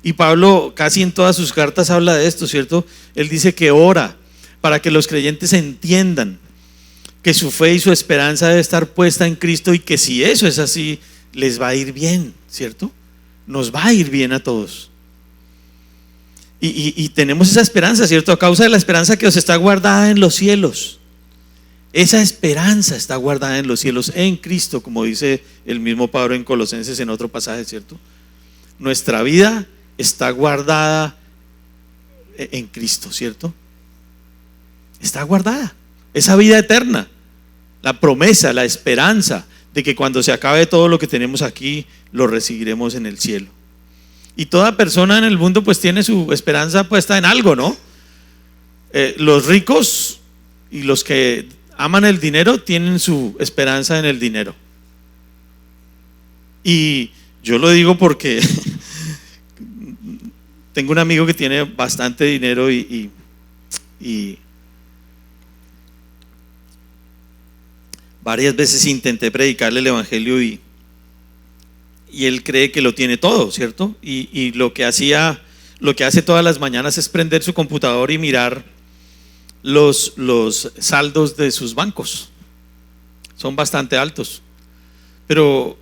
Y Pablo casi en todas sus cartas habla de esto, ¿cierto? Él dice que ora para que los creyentes entiendan que su fe y su esperanza debe estar puesta en Cristo y que si eso es así, les va a ir bien, ¿cierto? Nos va a ir bien a todos. Y tenemos esa esperanza, ¿cierto? A causa de la esperanza que os está guardada en los cielos. Esa esperanza está guardada en los cielos, en Cristo, como dice el mismo Pablo en Colosenses en otro pasaje, ¿cierto? Nuestra vida está guardada en Cristo, ¿cierto? Está guardada. Esa vida eterna, la promesa, la esperanza de que cuando se acabe todo lo que tenemos aquí, lo recibiremos en el cielo. Y toda persona en el mundo pues tiene su esperanza puesta en algo, ¿no? Los ricos y los que aman el dinero tienen su esperanza en el dinero. Y yo lo digo porque tengo un amigo que tiene bastante dinero y varias veces intenté predicarle el evangelio y él cree que lo tiene todo, ¿cierto? Y lo que hace todas las mañanas es prender su computador y mirar los saldos de sus bancos. Son bastante altos, pero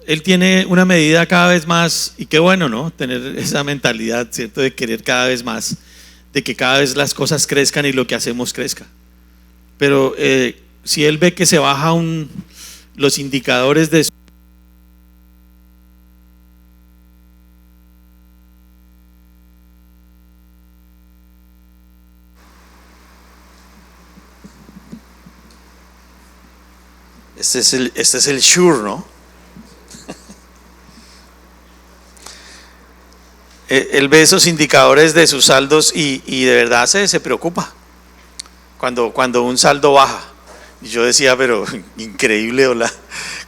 él tiene una medida cada vez más, y qué bueno, ¿no? Tener esa mentalidad, ¿cierto? De querer cada vez más, de que cada vez las cosas crezcan y lo que hacemos crezca. Pero si él ve que se bajan los indicadores de este es el Shure, ¿no? Él ve esos indicadores de sus saldos y de verdad se preocupa cuando un saldo baja. Y yo decía, pero increíble,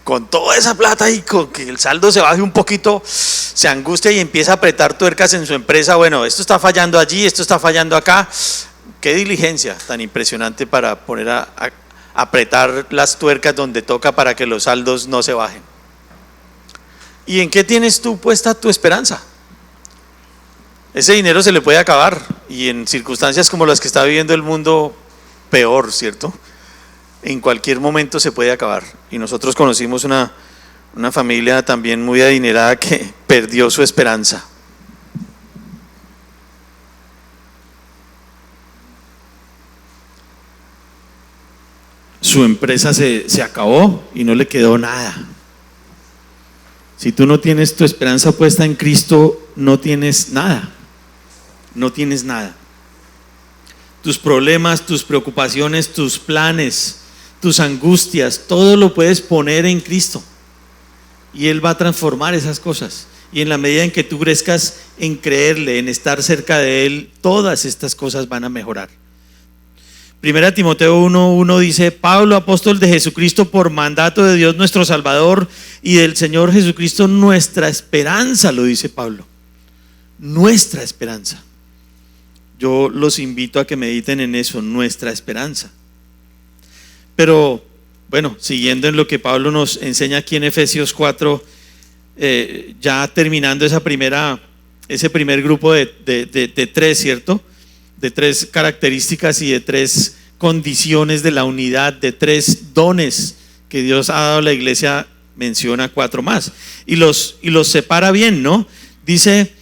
con toda esa plata y con que el saldo se baje un poquito, se angustia y empieza a apretar tuercas en su empresa. Bueno, esto está fallando allí, esto está fallando acá. Qué diligencia tan impresionante para poner a apretar las tuercas donde toca para que los saldos no se bajen. ¿Y en qué tienes tú puesta tu esperanza? Ese dinero se le puede acabar y en circunstancias como las que está viviendo el mundo, peor, ¿cierto? En cualquier momento se puede acabar. Y nosotros conocimos una familia también muy adinerada que perdió su esperanza. Su empresa se acabó y no le quedó nada. Si tú no tienes tu esperanza puesta en Cristo, no tienes nada. No tienes nada. Tus problemas, tus preocupaciones, tus planes, tus angustias, todo lo puedes poner en Cristo y Él va a transformar esas cosas. Y en la medida en que tú crezcas en creerle, en estar cerca de Él, todas estas cosas van a mejorar. Primera Timoteo 1:1 dice: Pablo, apóstol de Jesucristo, por mandato de Dios nuestro Salvador y del Señor Jesucristo, nuestra esperanza, lo dice Pablo. Nuestra esperanza. Yo los invito a que mediten en eso, nuestra esperanza. Pero bueno, siguiendo en lo que Pablo nos enseña aquí en Efesios 4, ya terminando ese primer grupo de tres, ¿cierto? De tres características y de tres condiciones de la unidad, de tres dones que Dios ha dado a la iglesia, menciona cuatro más y los separa bien, ¿no? Dice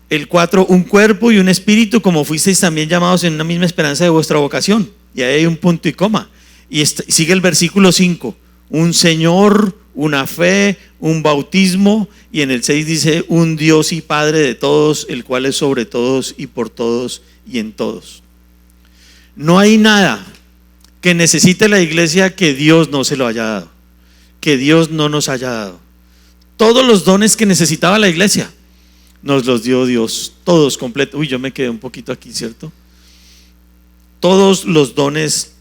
el 4: un cuerpo y un espíritu, como fuisteis también llamados en una misma esperanza de vuestra vocación. Y ahí hay un punto y coma. Y sigue el versículo 5: un Señor, una fe, un bautismo. Y en el 6 dice: un Dios y Padre de todos, el cual es sobre todos y por todos y en todos. No hay nada que necesite la iglesia que Dios no se lo haya dado, que Dios no nos haya dado. Todos los dones que necesitaba la iglesia nos los dio Dios, todos completos. Uy, yo me quedé un poquito aquí, ¿cierto? Todos los dones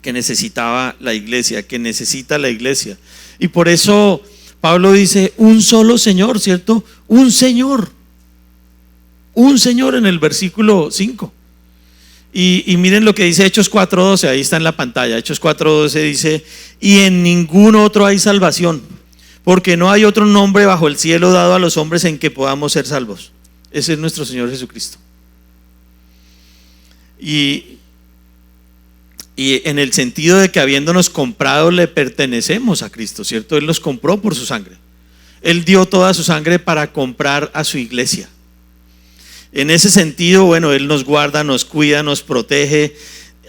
que necesitaba la iglesia, que necesita la iglesia. Y por eso Pablo dice: un solo Señor, ¿cierto? Un Señor en el versículo 5. Y miren lo que dice Hechos 4:12, ahí está en la pantalla. Hechos 4:12 dice: y en ningún otro hay salvación, porque no hay otro nombre bajo el cielo dado a los hombres en que podamos ser salvos. Ese es nuestro Señor Jesucristo. Y en el sentido de que habiéndonos comprado le pertenecemos a Cristo, ¿cierto? Él nos compró por su sangre. Él dio toda su sangre para comprar a su iglesia. En ese sentido, bueno, Él nos guarda, nos cuida, nos protege,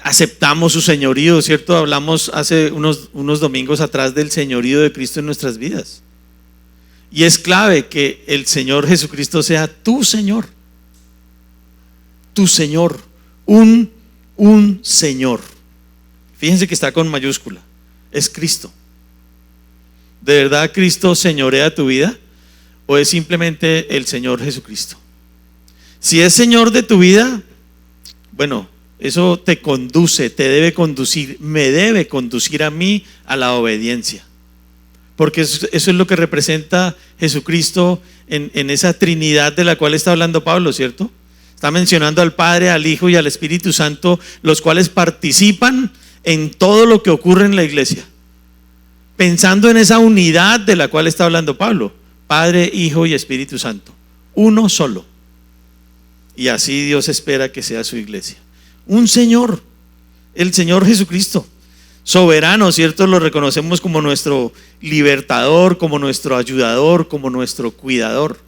aceptamos su señorío, ¿cierto? Hablamos hace unos domingos atrás del señorío de Cristo en nuestras vidas. Y es clave que el Señor Jesucristo sea tu Señor. Tu Señor. Un Señor. Fíjense que está con mayúscula. Es Cristo. ¿De verdad Cristo señorea tu vida? ¿O es simplemente el Señor Jesucristo? Si es Señor de tu vida, bueno, eso te conduce, te debe conducir, me debe conducir a mí a la obediencia. Porque eso es lo que representa Jesucristo en esa Trinidad de la cual está hablando Pablo, ¿cierto? Está mencionando al Padre, al Hijo y al Espíritu Santo, los cuales participan en todo lo que ocurre en la iglesia. Pensando en esa unidad de la cual está hablando Pablo: Padre, Hijo y Espíritu Santo, uno solo. Y así Dios espera que sea su iglesia. Un Señor, el Señor Jesucristo, soberano, ¿cierto? Lo reconocemos como nuestro libertador, como nuestro ayudador, como nuestro cuidador.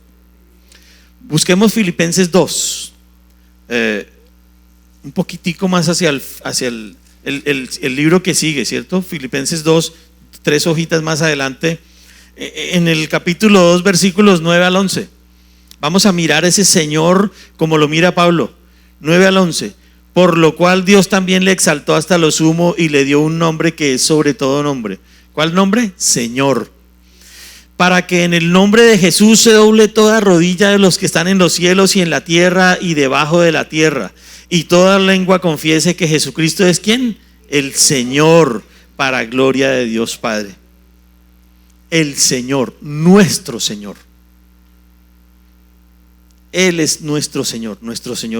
Busquemos Filipenses 2, un poquitico más hacia el libro que sigue, ¿cierto? Filipenses 2, 3 hojitas más adelante, en el capítulo 2, versículos 9 al 11. Vamos a mirar ese Señor como lo mira Pablo. 9 al 11. Por lo cual Dios también le exaltó hasta lo sumo y le dio un nombre que es sobre todo nombre. ¿Cuál nombre? Señor. Para que en el nombre de Jesús se doble toda rodilla de los que están en los cielos y en la tierra y debajo de la tierra, y toda lengua confiese que Jesucristo es ¿quién? El Señor, para gloria de Dios Padre. El Señor, nuestro Señor. Él es nuestro Señor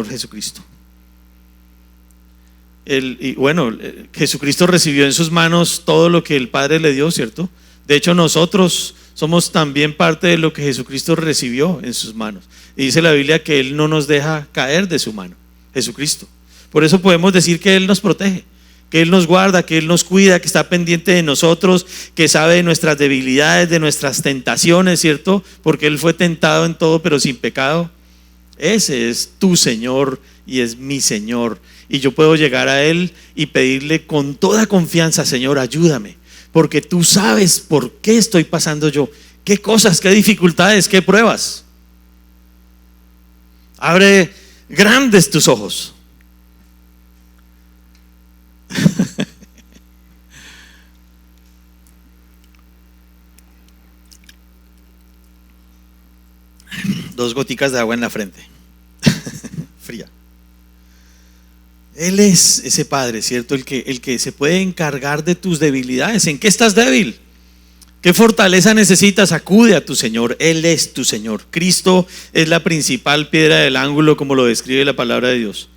Jesucristo. Jesucristo recibió en sus manos todo lo que el Padre le dio, ¿cierto? De hecho, nosotros somos también parte de lo que Jesucristo recibió en sus manos. Y dice la Biblia que Él no nos deja caer de su mano, Jesucristo. Por eso podemos decir que Él nos protege, que Él nos guarda, que Él nos cuida, que está pendiente de nosotros, que sabe de nuestras debilidades, de nuestras tentaciones, ¿cierto? Porque Él fue tentado en todo, pero sin pecado. Ese es tu Señor y es mi Señor. Y yo puedo llegar a Él y pedirle con toda confianza: Señor, ayúdame, porque tú sabes por qué estoy pasando yo, qué cosas, qué dificultades, qué pruebas. Abre grandes tus ojos. Dos goticas de agua en la frente. Fría. Él es ese Padre, ¿cierto? El que se puede encargar de tus debilidades. ¿En qué estás débil? ¿Qué fortaleza necesitas? Acude a tu Señor. Él es tu Señor. Cristo es la principal piedra del ángulo, como lo describe la palabra de Dios.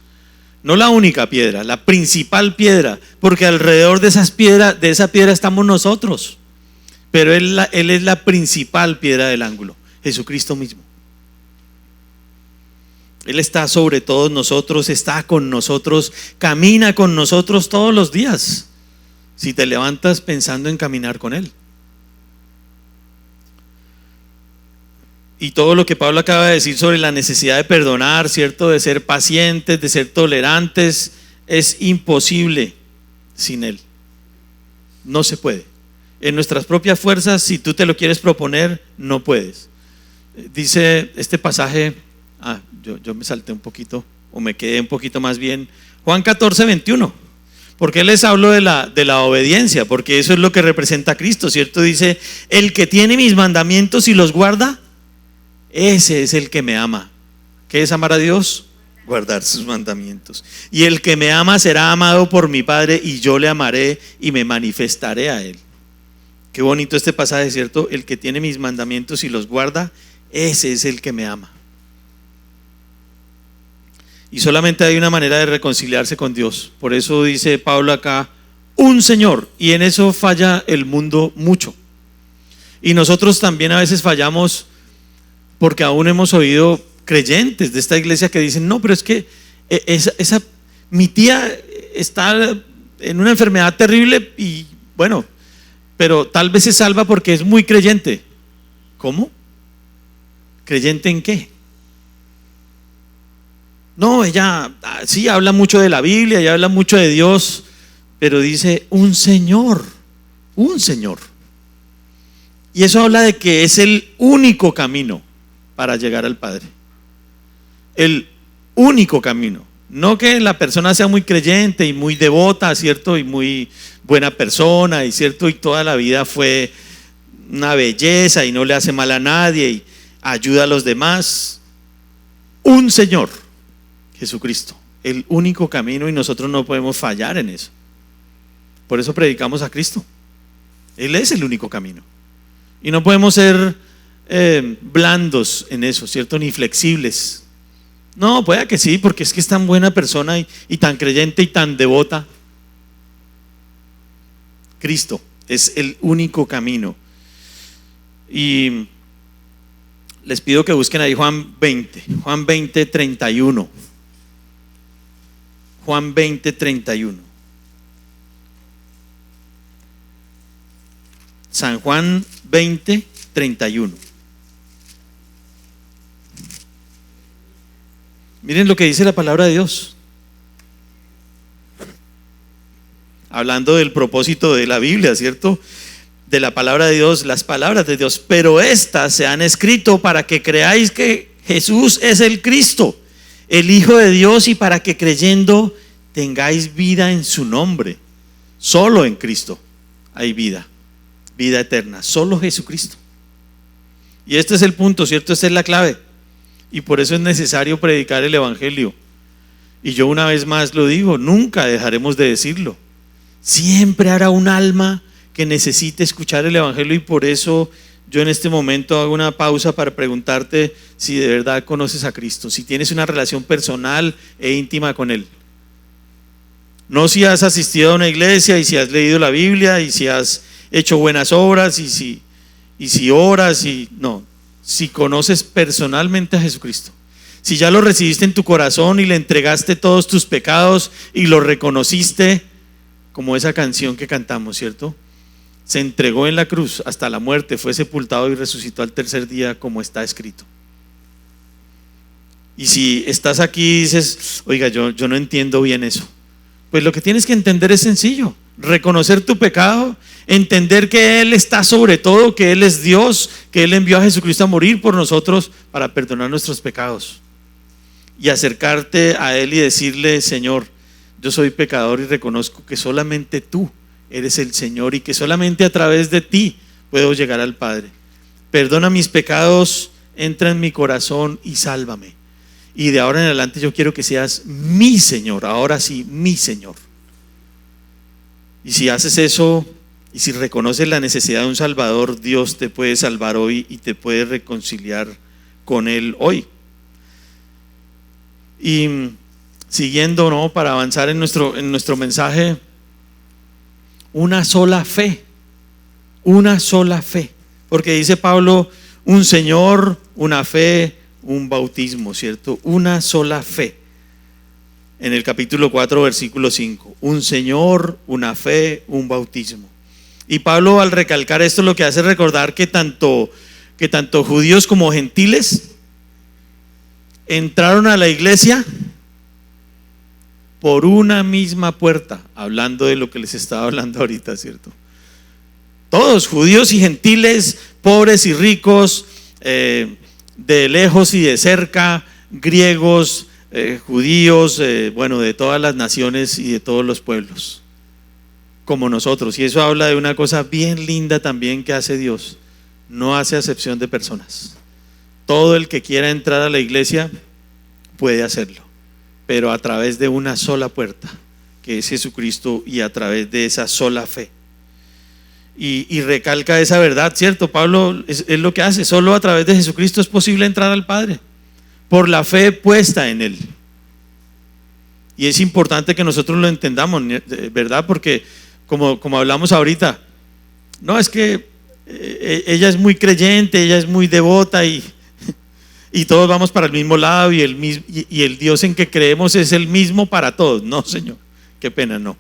No la única piedra, la principal piedra, porque alrededor de esa piedra estamos nosotros. Pero Él es la principal piedra del ángulo, Jesucristo mismo. Él está sobre todos nosotros, está con nosotros, camina con nosotros todos los días, si te levantas pensando en caminar con Él. Y todo lo que Pablo acaba de decir sobre la necesidad de perdonar, ¿cierto? De ser pacientes, de ser tolerantes, es imposible sin Él. No se puede. En nuestras propias fuerzas, si tú te lo quieres proponer, no puedes. Dice este pasaje, yo me salté un poquito, o me quedé un poquito más bien, Juan 14:21. ¿Por qué les hablo de la obediencia? Porque eso es lo que representa a Cristo, ¿cierto? Dice, el que tiene mis mandamientos y los guarda, ese es el que me ama. ¿Qué es amar a Dios? Guardar sus mandamientos. Y el que me ama será amado por mi Padre, y yo le amaré y me manifestaré a Él. Qué bonito este pasaje, ¿cierto? El que tiene mis mandamientos y los guarda, ese es el que me ama. Y solamente hay una manera de reconciliarse con Dios. Por eso dice Pablo acá, un Señor. Y en eso falla el mundo mucho. Y nosotros también a veces fallamos, porque aún hemos oído creyentes de esta iglesia que dicen, no, pero es que mi tía está en una enfermedad terrible y bueno, pero tal vez se salva porque es muy creyente. ¿Cómo? ¿Creyente en qué? No, ella sí habla mucho de la Biblia, ella habla mucho de Dios, pero dice un Señor. Y eso habla de que es el único camino para llegar al Padre. El único camino. No que la persona sea muy creyente y muy devota, ¿cierto? Y muy buena persona, y cierto, y toda la vida fue una belleza y no le hace mal a nadie y ayuda a los demás. Un Señor, Jesucristo, el único camino, y nosotros no podemos fallar en eso. Por eso predicamos a Cristo. Él es el único camino. Y no podemos ser blandos en eso, ¿cierto? Ni flexibles. No, puede que sí, porque es que es tan buena persona y tan creyente y tan devota. Cristo es el único camino. Y les pido que busquen ahí Juan 20:31. Juan 20:31. San Juan 20:31. Miren lo que dice la palabra de Dios. Hablando del propósito de la Biblia, ¿cierto? De la palabra de Dios, las palabras de Dios. Pero estas se han escrito para que creáis que Jesús es el Cristo, el Hijo de Dios, y para que creyendo tengáis vida en su nombre. Solo en Cristo hay vida eterna, solo Jesucristo. Y este es el punto, ¿cierto? Esta es la clave. Y por eso es necesario predicar el Evangelio. Y yo una vez más lo digo, nunca dejaremos de decirlo. Siempre habrá un alma que necesite escuchar el Evangelio, y por eso yo en este momento hago una pausa para preguntarte si de verdad conoces a Cristo, si tienes una relación personal e íntima con Él. No si has asistido a una iglesia y si has leído la Biblia y si has hecho buenas obras y si oras, no. Si conoces personalmente a Jesucristo, si ya lo recibiste en tu corazón y le entregaste todos tus pecados y lo reconociste, como esa canción que cantamos, ¿cierto? Se entregó en la cruz hasta la muerte, fue sepultado y resucitó al tercer día, como está escrito. Y si estás aquí y dices, oiga, yo no entiendo bien eso, pues lo que tienes que entender es sencillo: reconocer tu pecado, entender que Él está sobre todo, que Él es Dios, que Él envió a Jesucristo a morir por nosotros para perdonar nuestros pecados, y acercarte a Él y decirle: Señor, yo soy pecador y reconozco que solamente tú eres el Señor y que solamente a través de ti puedo llegar al Padre. Perdona mis pecados, entra en mi corazón y sálvame. y de ahora en adelante yo quiero que seas mi Señor, ahora sí, mi Señor. Y si haces eso, y si reconoces la necesidad de un Salvador, Dios te puede salvar hoy y te puede reconciliar con Él hoy. Y siguiendo, ¿no?, para avanzar en nuestro mensaje, una sola fe, porque dice Pablo, un Señor, una fe, un bautismo, ¿cierto? Una sola fe. En el capítulo 4, versículo 5, un Señor, una fe, un bautismo. Y Pablo, al recalcar esto, lo que hace es recordar que tanto judíos como gentiles entraron a la iglesia por una misma puerta, hablando de lo que les estaba hablando ahorita, ¿cierto? Todos, judíos y gentiles, pobres y ricos, de lejos y de cerca, griegos, judíos, bueno, de todas las naciones y de todos los pueblos, como nosotros. Y eso habla de una cosa bien linda también que hace Dios: no hace acepción de personas. Todo el que quiera entrar a la iglesia puede hacerlo, pero a través de una sola puerta, que es Jesucristo, y a través de esa sola fe. Y recalca esa verdad, ¿cierto? Pablo es lo que hace: solo a través de Jesucristo es posible entrar al Padre, por la fe puesta en Él. Y es importante que nosotros lo entendamos, ¿verdad? Porque como hablamos ahorita, no es que ella es muy creyente, ella es muy devota y todos vamos para el mismo lado, y el Dios en que creemos es el mismo para todos. No, Señor, qué pena, no,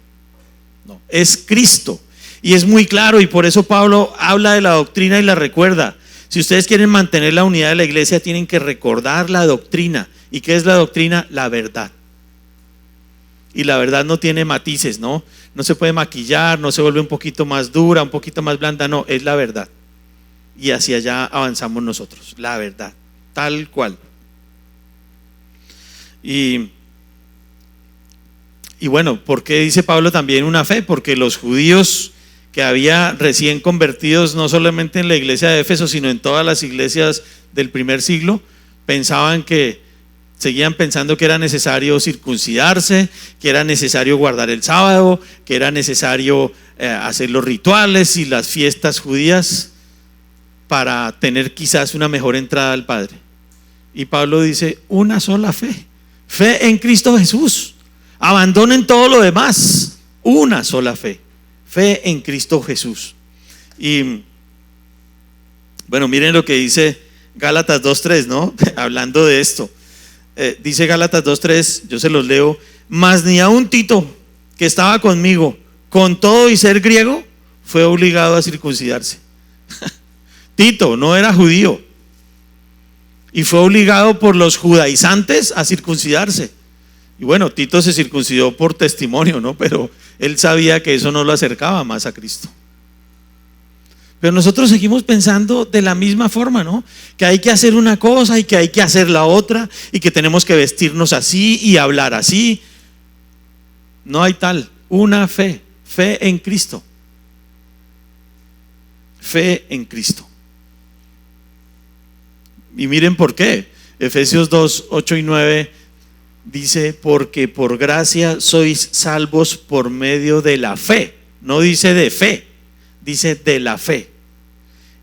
es Cristo. Y es muy claro, y por eso Pablo habla de la doctrina y la recuerda. Si ustedes quieren mantener la unidad de la iglesia, tienen que recordar la doctrina. ¿Y qué es la doctrina? La verdad. Y la verdad no tiene matices, ¿no? No se puede maquillar, no se vuelve un poquito más dura, un poquito más blanda, no, es la verdad. Y hacia allá avanzamos nosotros, la verdad, tal cual. Y bueno, ¿por qué dice Pablo también una fe? Porque los judíos que había recién convertidos, no solamente en la iglesia de Éfeso, sino en todas las iglesias del primer siglo, seguían pensando que era necesario circuncidarse, que era necesario guardar el sábado, que era necesario hacer los rituales y las fiestas judías para tener quizás una mejor entrada al Padre. Y Pablo dice: una sola fe, fe en Cristo Jesús. Abandonen todo lo demás, una sola fe, fe en Cristo Jesús. Y bueno, miren lo que dice Gálatas 2:3, ¿no? Hablando de esto, dice Gálatas 2:3, yo se los leo: mas ni aun Tito, que estaba conmigo, con todo y ser griego, fue obligado a circuncidarse. Tito no era judío y fue obligado por los judaizantes a circuncidarse. Y bueno, Tito se circuncidó por testimonio, ¿no? Pero él sabía que eso no lo acercaba más a Cristo. Pero nosotros seguimos pensando de la misma forma, ¿no? Que hay que hacer una cosa y que hay que hacer la otra, y que tenemos que vestirnos así y hablar así. No hay tal. Una fe, fe en Cristo. Fe en Cristo. Y miren por qué. Efesios 2:8-9 dice: porque por gracia sois salvos por medio de la fe. No dice de fe, dice de la fe.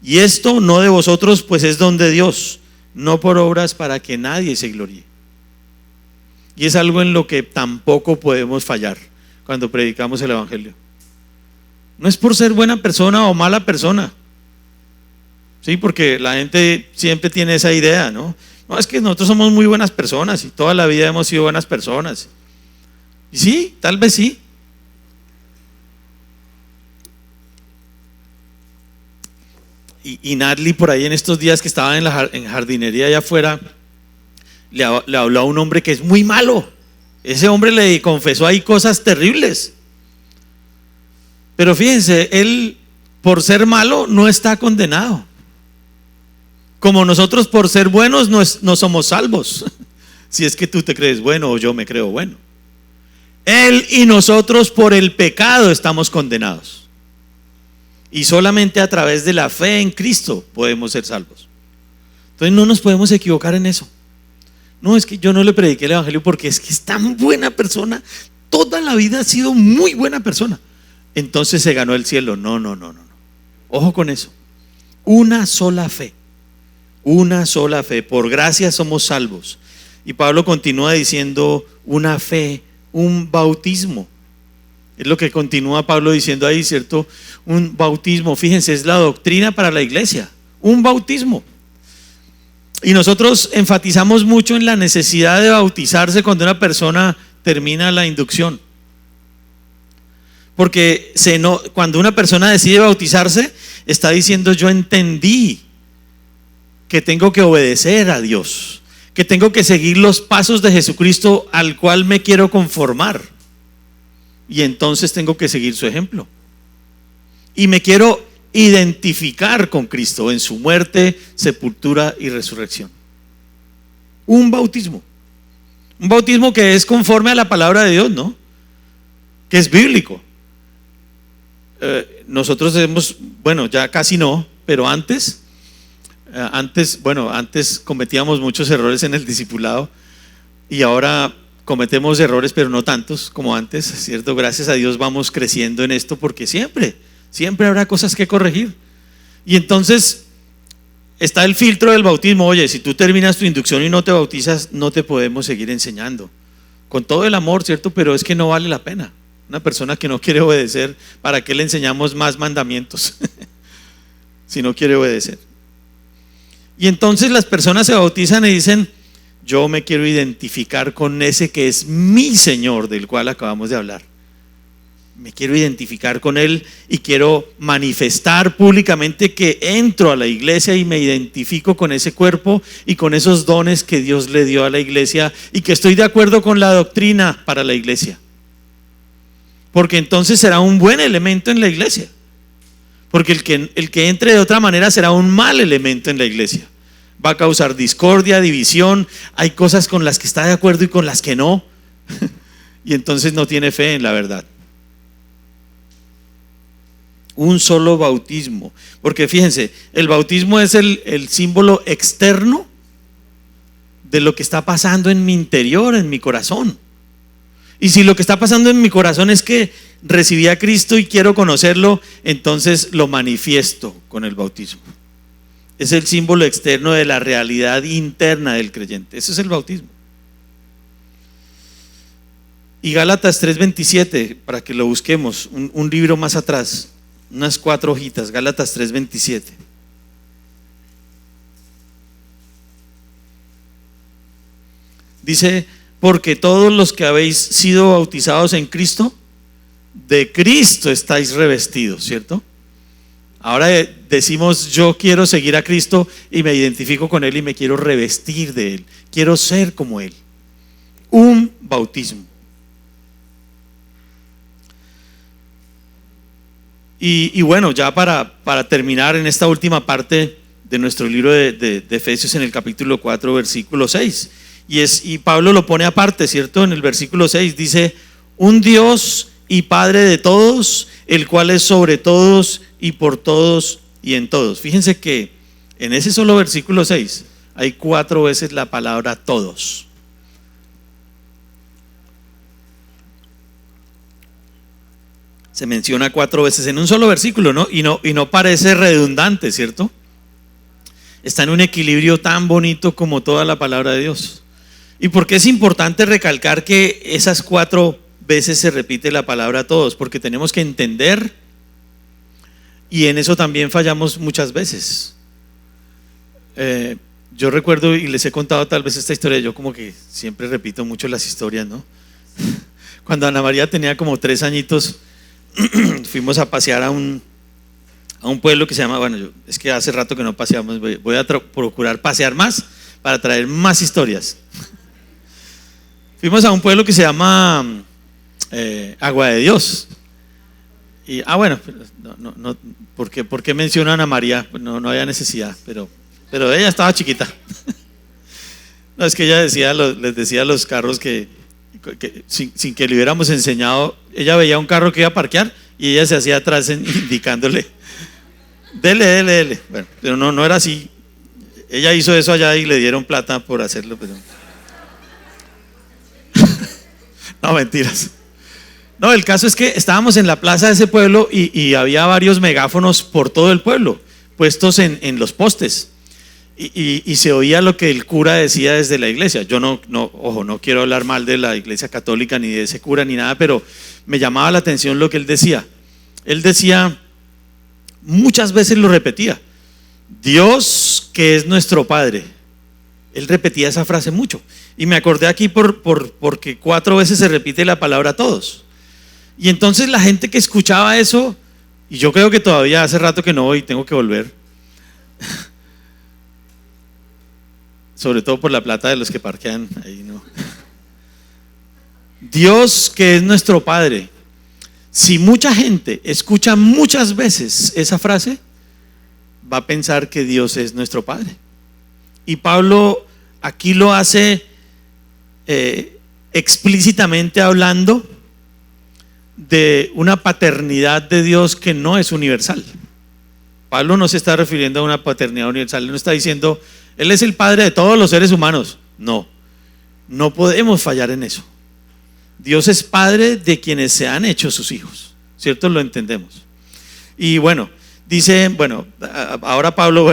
Y esto no de vosotros, pues es don de Dios, no por obras, para que nadie se gloríe. Y es algo en lo que tampoco podemos fallar cuando predicamos el evangelio. No es por ser buena persona o mala persona, sí, porque la gente siempre tiene esa idea, ¿no? No, es que nosotros somos muy buenas personas y toda la vida hemos sido buenas personas. Y sí, tal vez sí. Y Natalie, por ahí en estos días que estaba en jardinería allá afuera, le habló a un hombre que es muy malo. Ese hombre le confesó ahí cosas terribles. Pero fíjense, él por ser malo no está condenado. Como nosotros por ser buenos no somos salvos. Si es que tú te crees bueno o yo me creo bueno. Él y nosotros por el pecado estamos condenados. Y solamente a través de la fe en Cristo podemos ser salvos. Entonces no nos podemos equivocar en eso. No, es que yo no le prediqué el evangelio porque es que es tan buena persona, toda la vida ha sido muy buena persona, entonces se ganó el cielo. No, no, no, no, no. Ojo con eso. Una sola fe, por gracia somos salvos. Y Pablo continúa diciendo una fe, un bautismo. Es lo que continúa Pablo diciendo ahí, ¿cierto? Un bautismo, fíjense, es la doctrina para la iglesia, un bautismo. Y nosotros enfatizamos mucho en la necesidad de bautizarse cuando una persona termina la inducción. Porque cuando una persona decide bautizarse, está diciendo: yo entendí que tengo que obedecer a Dios, que tengo que seguir los pasos de Jesucristo al cual me quiero conformar. Y entonces tengo que seguir su ejemplo. Y me quiero identificar con Cristo en su muerte, sepultura y resurrección. Un bautismo que es conforme a la palabra de Dios, ¿no? Que es bíblico. Nosotros ya casi no, pero antes cometíamos muchos errores en el discipulado y ahora cometemos errores, pero no tantos como antes, ¿cierto? Gracias a Dios vamos creciendo en esto, porque siempre habrá cosas que corregir. Y entonces está el filtro del bautismo. Oye, si tú terminas tu inducción y no te bautizas, no te podemos seguir enseñando. Con todo el amor, ¿cierto? Pero es que no vale la pena. Una persona que no quiere obedecer, ¿para qué le enseñamos más mandamientos? Si no quiere obedecer. Y entonces las personas se bautizan y dicen: yo me quiero identificar con ese que es mi Señor, del cual acabamos de hablar. Me quiero identificar con Él y quiero manifestar públicamente que entro a la iglesia y me identifico con ese cuerpo y con esos dones que Dios le dio a la iglesia, y que estoy de acuerdo con la doctrina para la iglesia. Porque entonces será un buen elemento en la iglesia. Porque el que entre de otra manera será un mal elemento en la iglesia. Va a causar discordia, división. Hay cosas con las que está de acuerdo y con las que no. Y entonces no tiene fe en la verdad. Un solo bautismo. Porque fíjense, el bautismo es el símbolo externo de lo que está pasando en mi interior, en mi corazón. Y si lo que está pasando en mi corazón es que recibí a Cristo y quiero conocerlo, entonces lo manifiesto con el bautismo. Es el símbolo externo de la realidad interna del creyente. Ese es el bautismo. Y Gálatas 3:27, para que lo busquemos, un libro más atrás, unas 4 hojitas, Gálatas 3:27. Dice: porque todos los que habéis sido bautizados en Cristo, de Cristo estáis revestidos, ¿cierto? Ahora decimos: yo quiero seguir a Cristo y me identifico con Él y me quiero revestir de Él, quiero ser como Él. Un bautismo. Y bueno, ya para terminar en esta última parte de nuestro libro de Efesios, en el capítulo 4, versículo 6. Y Pablo lo pone aparte, ¿cierto? En el versículo 6 dice: un Dios y Padre de todos, el cual es sobre todos y por todos y en todos. Fíjense que en ese solo versículo 6 hay 4 veces la palabra todos. Se menciona 4 veces en un solo versículo, ¿no? Y no parece redundante, ¿cierto? Está en un equilibrio tan bonito como toda la palabra de Dios. ¿Y por qué es importante recalcar que esas 4 veces se repite la palabra todos? Porque tenemos que entender, y en eso también fallamos muchas veces. Yo recuerdo, y les he contado tal vez esta historia, yo como que siempre repito mucho las historias, ¿no? Cuando Ana María tenía como 3 añitos, fuimos a pasear a un pueblo que se llama, es que hace rato que no paseamos, voy a procurar pasear más para traer más historias. Fuimos a un pueblo que se llama Agua de Dios. Y no, ¿por qué menciono a Ana María? No había necesidad, pero ella estaba chiquita. No, es que ella les decía a los carros que sin que le hubiéramos enseñado, ella veía un carro que iba a parquear y ella se hacía atrás indicándole: dele. Bueno, pero no era así. Ella hizo eso allá y le dieron plata por hacerlo, pero No, mentiras. No, el caso es que estábamos en la plaza de ese pueblo y había varios megáfonos por todo el pueblo, puestos en los postes. Y se oía lo que el cura decía desde la iglesia. Yo ojo, no quiero hablar mal de la iglesia católica, ni de ese cura, ni nada, pero me llamaba la atención lo que él decía. Él decía, muchas veces lo repetía, Dios que es nuestro Padre. Él repetía esa frase mucho. Y me acordé aquí porque 4 veces se repite la palabra todos. Y entonces la gente que escuchaba eso, y yo creo que todavía hace rato que no voy, tengo que volver, sobre todo por la plata de los que parquean ahí, ¿no? Dios que es nuestro Padre. Si mucha gente escucha muchas veces esa frase, va a pensar que Dios es nuestro Padre. Y Pablo aquí lo hace explícitamente hablando de una paternidad de Dios que no es universal. Pablo no se está refiriendo a una paternidad universal, él no está diciendo, Él es el Padre de todos los seres humanos. No, no podemos fallar en eso. Dios es Padre de quienes se han hecho sus hijos, ¿cierto? Lo entendemos. Y bueno, dice, ahora Pablo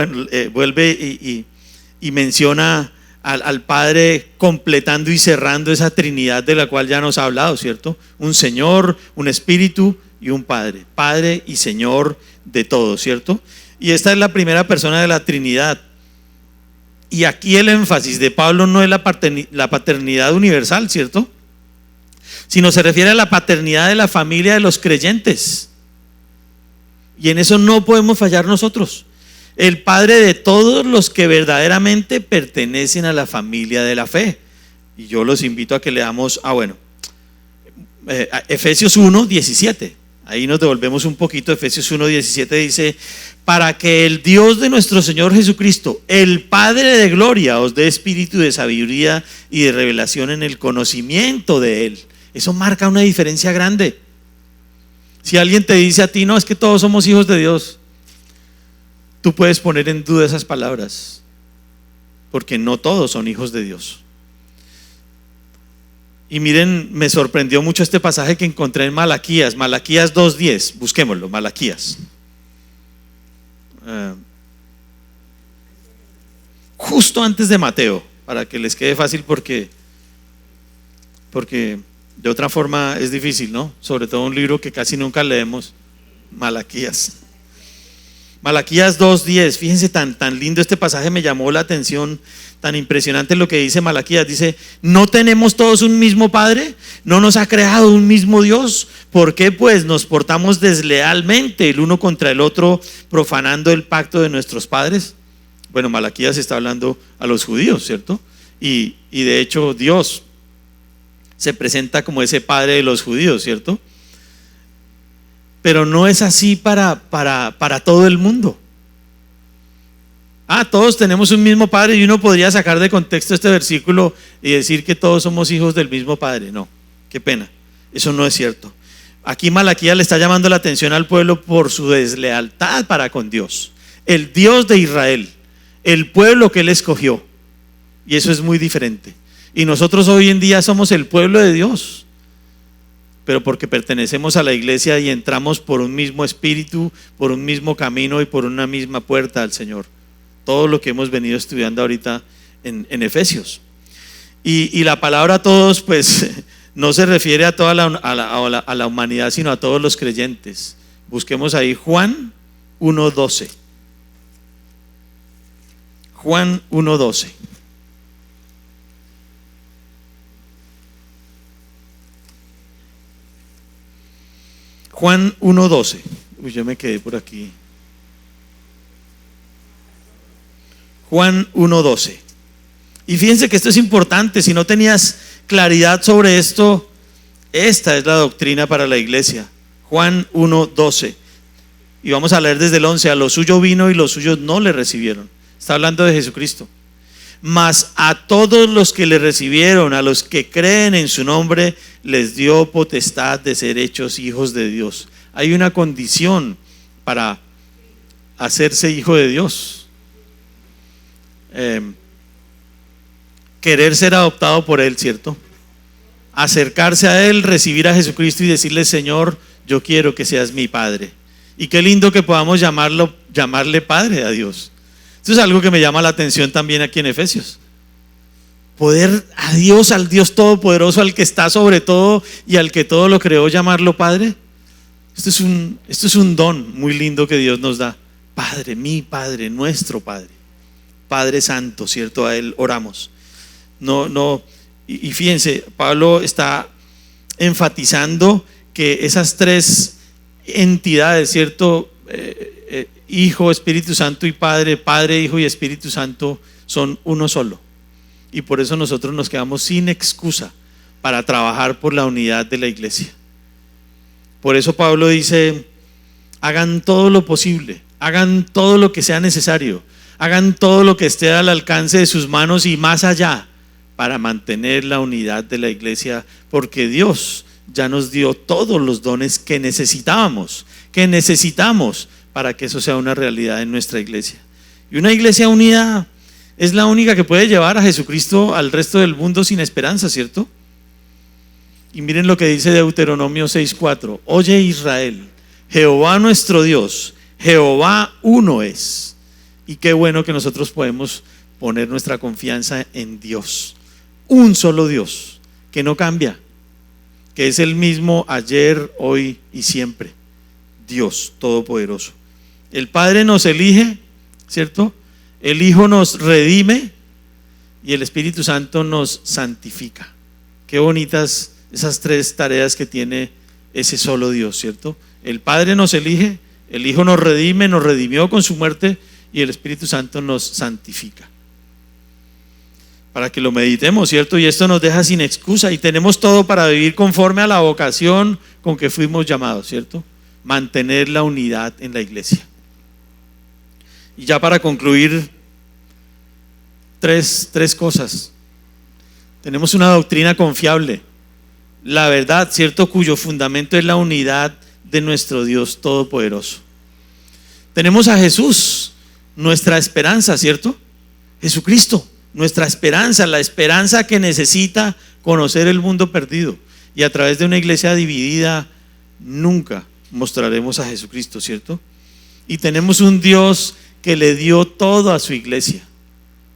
vuelve y menciona al Padre completando y cerrando esa Trinidad de la cual ya nos ha hablado, ¿cierto? Un Señor, un Espíritu y un Padre. Padre y Señor de todo, ¿cierto? Y esta es la primera persona de la Trinidad. Y aquí el énfasis de Pablo no es la paternidad universal, ¿cierto? Sino se refiere a la paternidad de la familia de los creyentes. Y en eso no podemos fallar nosotros. El Padre de todos los que verdaderamente pertenecen a la familia de la fe. Y yo los invito a que leamos, Efesios 1:17. Ahí nos devolvemos un poquito. Efesios 1:17 dice: para que el Dios de nuestro Señor Jesucristo, el Padre de gloria, os dé espíritu de sabiduría y de revelación en el conocimiento de Él. Eso marca una diferencia grande. Si alguien te dice a ti, no, es que todos somos hijos de Dios, tú puedes poner en duda esas palabras, porque no todos son hijos de Dios. Y miren, me sorprendió mucho este pasaje que encontré en Malaquías 2:10, busquémoslo, Malaquías. Justo antes de Mateo, para que les quede fácil, porque de otra forma es difícil, ¿no? Sobre todo un libro que casi nunca leemos, Malaquías 2:10. Fíjense, tan lindo este pasaje, me llamó la atención, tan impresionante lo que dice Malaquías. Dice: ¿no tenemos todos un mismo Padre? ¿No nos ha creado un mismo Dios? ¿Por qué pues nos portamos deslealmente el uno contra el otro, profanando el pacto de nuestros padres? Bueno, Malaquías está hablando a los judíos, ¿cierto? Y de hecho Dios se presenta como ese Padre de los judíos, ¿cierto? Pero no es así para todo el mundo. Todos tenemos un mismo Padre, y uno podría sacar de contexto este versículo y decir que todos somos hijos del mismo Padre. No, qué pena, eso no es cierto. Aquí Malaquías le está llamando la atención al pueblo por su deslealtad para con Dios, el Dios de Israel, el pueblo que Él escogió. Y eso es muy diferente. Y nosotros hoy en día somos el pueblo de Dios, pero porque pertenecemos a la iglesia y entramos por un mismo espíritu, por un mismo camino y por una misma puerta al Señor. Todo lo que hemos venido estudiando ahorita en Efesios. Y la palabra todos, pues no se refiere a toda a la humanidad, sino a todos los creyentes. Busquemos ahí Juan 1:12. Juan 1:12. Juan 1:12. Uy, yo me quedé por aquí. Juan 1:12. Y fíjense que esto es importante. Si no tenías claridad sobre esto, esta es la doctrina para la iglesia. Juan 1:12. Y vamos a leer desde el 11. A lo suyo vino y los suyos no le recibieron. Está hablando de Jesucristo. Mas a todos los que le recibieron, a los que creen en su nombre, les dio potestad de ser hechos hijos de Dios. Hay una condición para hacerse hijo de Dios: querer ser adoptado por Él, ¿cierto? acercarse a Él, recibir a Jesucristo y decirle: Señor, yo quiero que seas mi Padre. Y qué lindo que podamos llamarle Padre a Dios. Esto es algo que me llama la atención también aquí en Efesios. Poder a Dios, al Dios Todopoderoso, al que está sobre todo y al que todo lo creó, llamarlo Padre. Esto es un don muy lindo que Dios nos da. Padre, mi Padre, nuestro Padre. Padre Santo, ¿cierto? A Él oramos. Y fíjense, Pablo está enfatizando que esas tres entidades, ¿cierto? Hijo, Espíritu Santo y Padre, Padre, Hijo y Espíritu Santo son uno solo. Y por eso nosotros nos quedamos sin excusa para trabajar por la unidad de la iglesia. Por eso Pablo dice: hagan todo lo posible, hagan todo lo que sea necesario, hagan todo lo que esté al alcance de sus manos y más allá, para mantener la unidad de la iglesia, porque Dios ya nos dio todos los dones que necesitamos para que eso sea una realidad en nuestra iglesia. Y una iglesia unida es la única que puede llevar a Jesucristo al resto del mundo sin esperanza, ¿cierto? Y miren lo que dice Deuteronomio 6:4: oye Israel, Jehová nuestro Dios, Jehová uno es. Y qué bueno que nosotros podemos poner nuestra confianza en Dios, un solo Dios, que no cambia, que es el mismo ayer, hoy y siempre. Dios Todopoderoso. El Padre nos elige, ¿cierto? El Hijo nos redime y el Espíritu Santo nos santifica. Qué bonitas esas tres tareas que tiene ese solo Dios, ¿cierto? El Padre nos elige, el Hijo nos redime, nos redimió con su muerte, y el Espíritu Santo nos santifica. Para que lo meditemos, ¿cierto? Y esto nos deja sin excusa y tenemos todo para vivir conforme a la vocación con que fuimos llamados, ¿cierto? Mantener la unidad en la iglesia. Y ya para concluir, tres cosas. Tenemos una doctrina confiable, la verdad, ¿cierto? Cuyo fundamento es la unidad de nuestro Dios Todopoderoso. Tenemos a Jesús, nuestra esperanza, ¿cierto? Jesucristo, nuestra esperanza, la esperanza que necesita conocer el mundo perdido. Y a través de una iglesia dividida nunca mostraremos a Jesucristo, ¿cierto? Y tenemos un Dios que le dio todo a su iglesia,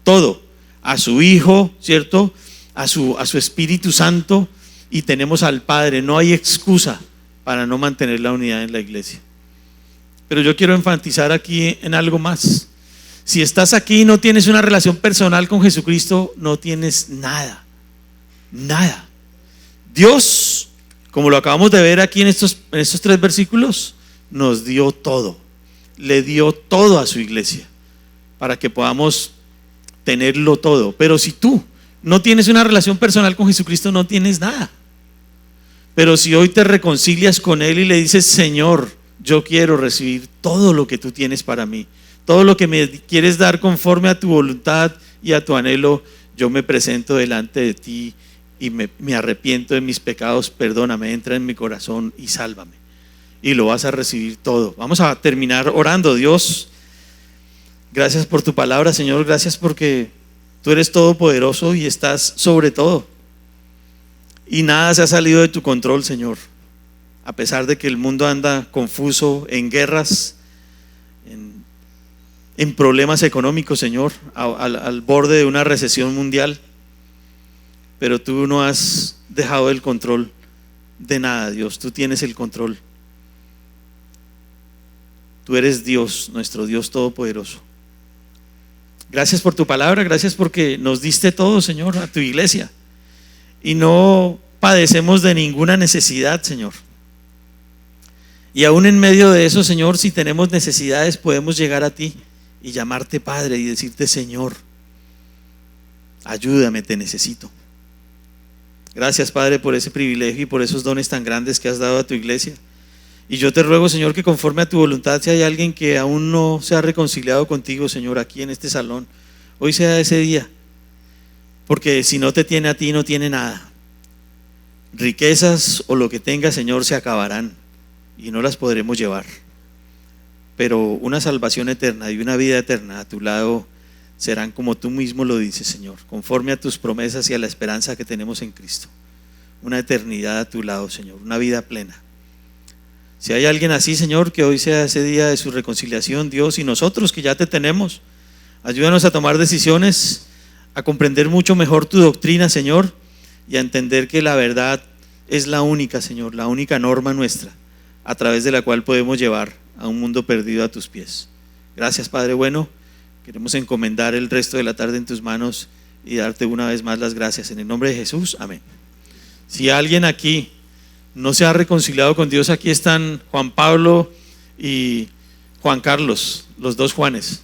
todo, a su Hijo, ¿cierto? A su Espíritu Santo, y tenemos al Padre. No hay excusa para no mantener la unidad en la iglesia. Pero yo quiero enfatizar aquí en algo más. Si estás aquí y no tienes una relación personal con Jesucristo, no tienes nada, nada. Dios, como lo acabamos de ver aquí en estos tres versículos, nos dio todo, le dio todo a su iglesia para que podamos tenerlo todo. Pero si tú no tienes una relación personal con Jesucristo, no tienes nada. Pero si hoy te reconcilias con Él y le dices: Señor, yo quiero recibir todo lo que tú tienes para mí, todo lo que me quieres dar conforme a tu voluntad y a tu anhelo, yo me presento delante de ti y me arrepiento de mis pecados, perdóname, entra en mi corazón y sálvame. Y lo vas a recibir todo. Vamos a terminar orando. Dios, gracias por tu palabra, Señor, gracias porque tú eres todopoderoso y estás sobre todo. Y nada se ha salido de tu control, Señor. A pesar de que el mundo anda confuso, en guerras, en problemas económicos, Señor, al borde de una recesión mundial. Pero tú no has dejado el control de nada, Dios. Tú tienes el control. Tú eres Dios, nuestro Dios todopoderoso. Gracias por tu palabra, gracias porque nos diste todo, Señor, a tu iglesia. Y no padecemos de ninguna necesidad, Señor. Y aún en medio de eso, Señor, si tenemos necesidades, podemos llegar a ti y llamarte Padre y decirte: Señor, ayúdame, te necesito. Gracias, Padre, por ese privilegio y por esos dones tan grandes que has dado a tu iglesia. Y yo te ruego, Señor, que conforme a tu voluntad, si hay alguien que aún no se ha reconciliado contigo, Señor, aquí en este salón, hoy sea ese día. Porque si no te tiene a ti, no tiene nada. Riquezas o lo que tenga, Señor, se acabarán y no las podremos llevar. Pero una salvación eterna y una vida eterna a tu lado serán como tú mismo lo dices, Señor, conforme a tus promesas y a la esperanza que tenemos en Cristo. una eternidad a tu lado, Señor, una vida plena. Si hay alguien así, Señor, que hoy sea ese día de su reconciliación, Dios, y nosotros que ya te tenemos, ayúdanos a tomar decisiones, a comprender mucho mejor tu doctrina, Señor, y a entender que la verdad es la única, Señor, la única norma nuestra, a través de la cual podemos llevar a un mundo perdido a tus pies. Gracias, Padre bueno. Queremos encomendar el resto de la tarde en tus manos y darte una vez más las gracias. En el nombre de Jesús, amén. Si alguien aquí no se ha reconciliado con Dios, aquí están Juan Pablo y Juan Carlos, los dos Juanes.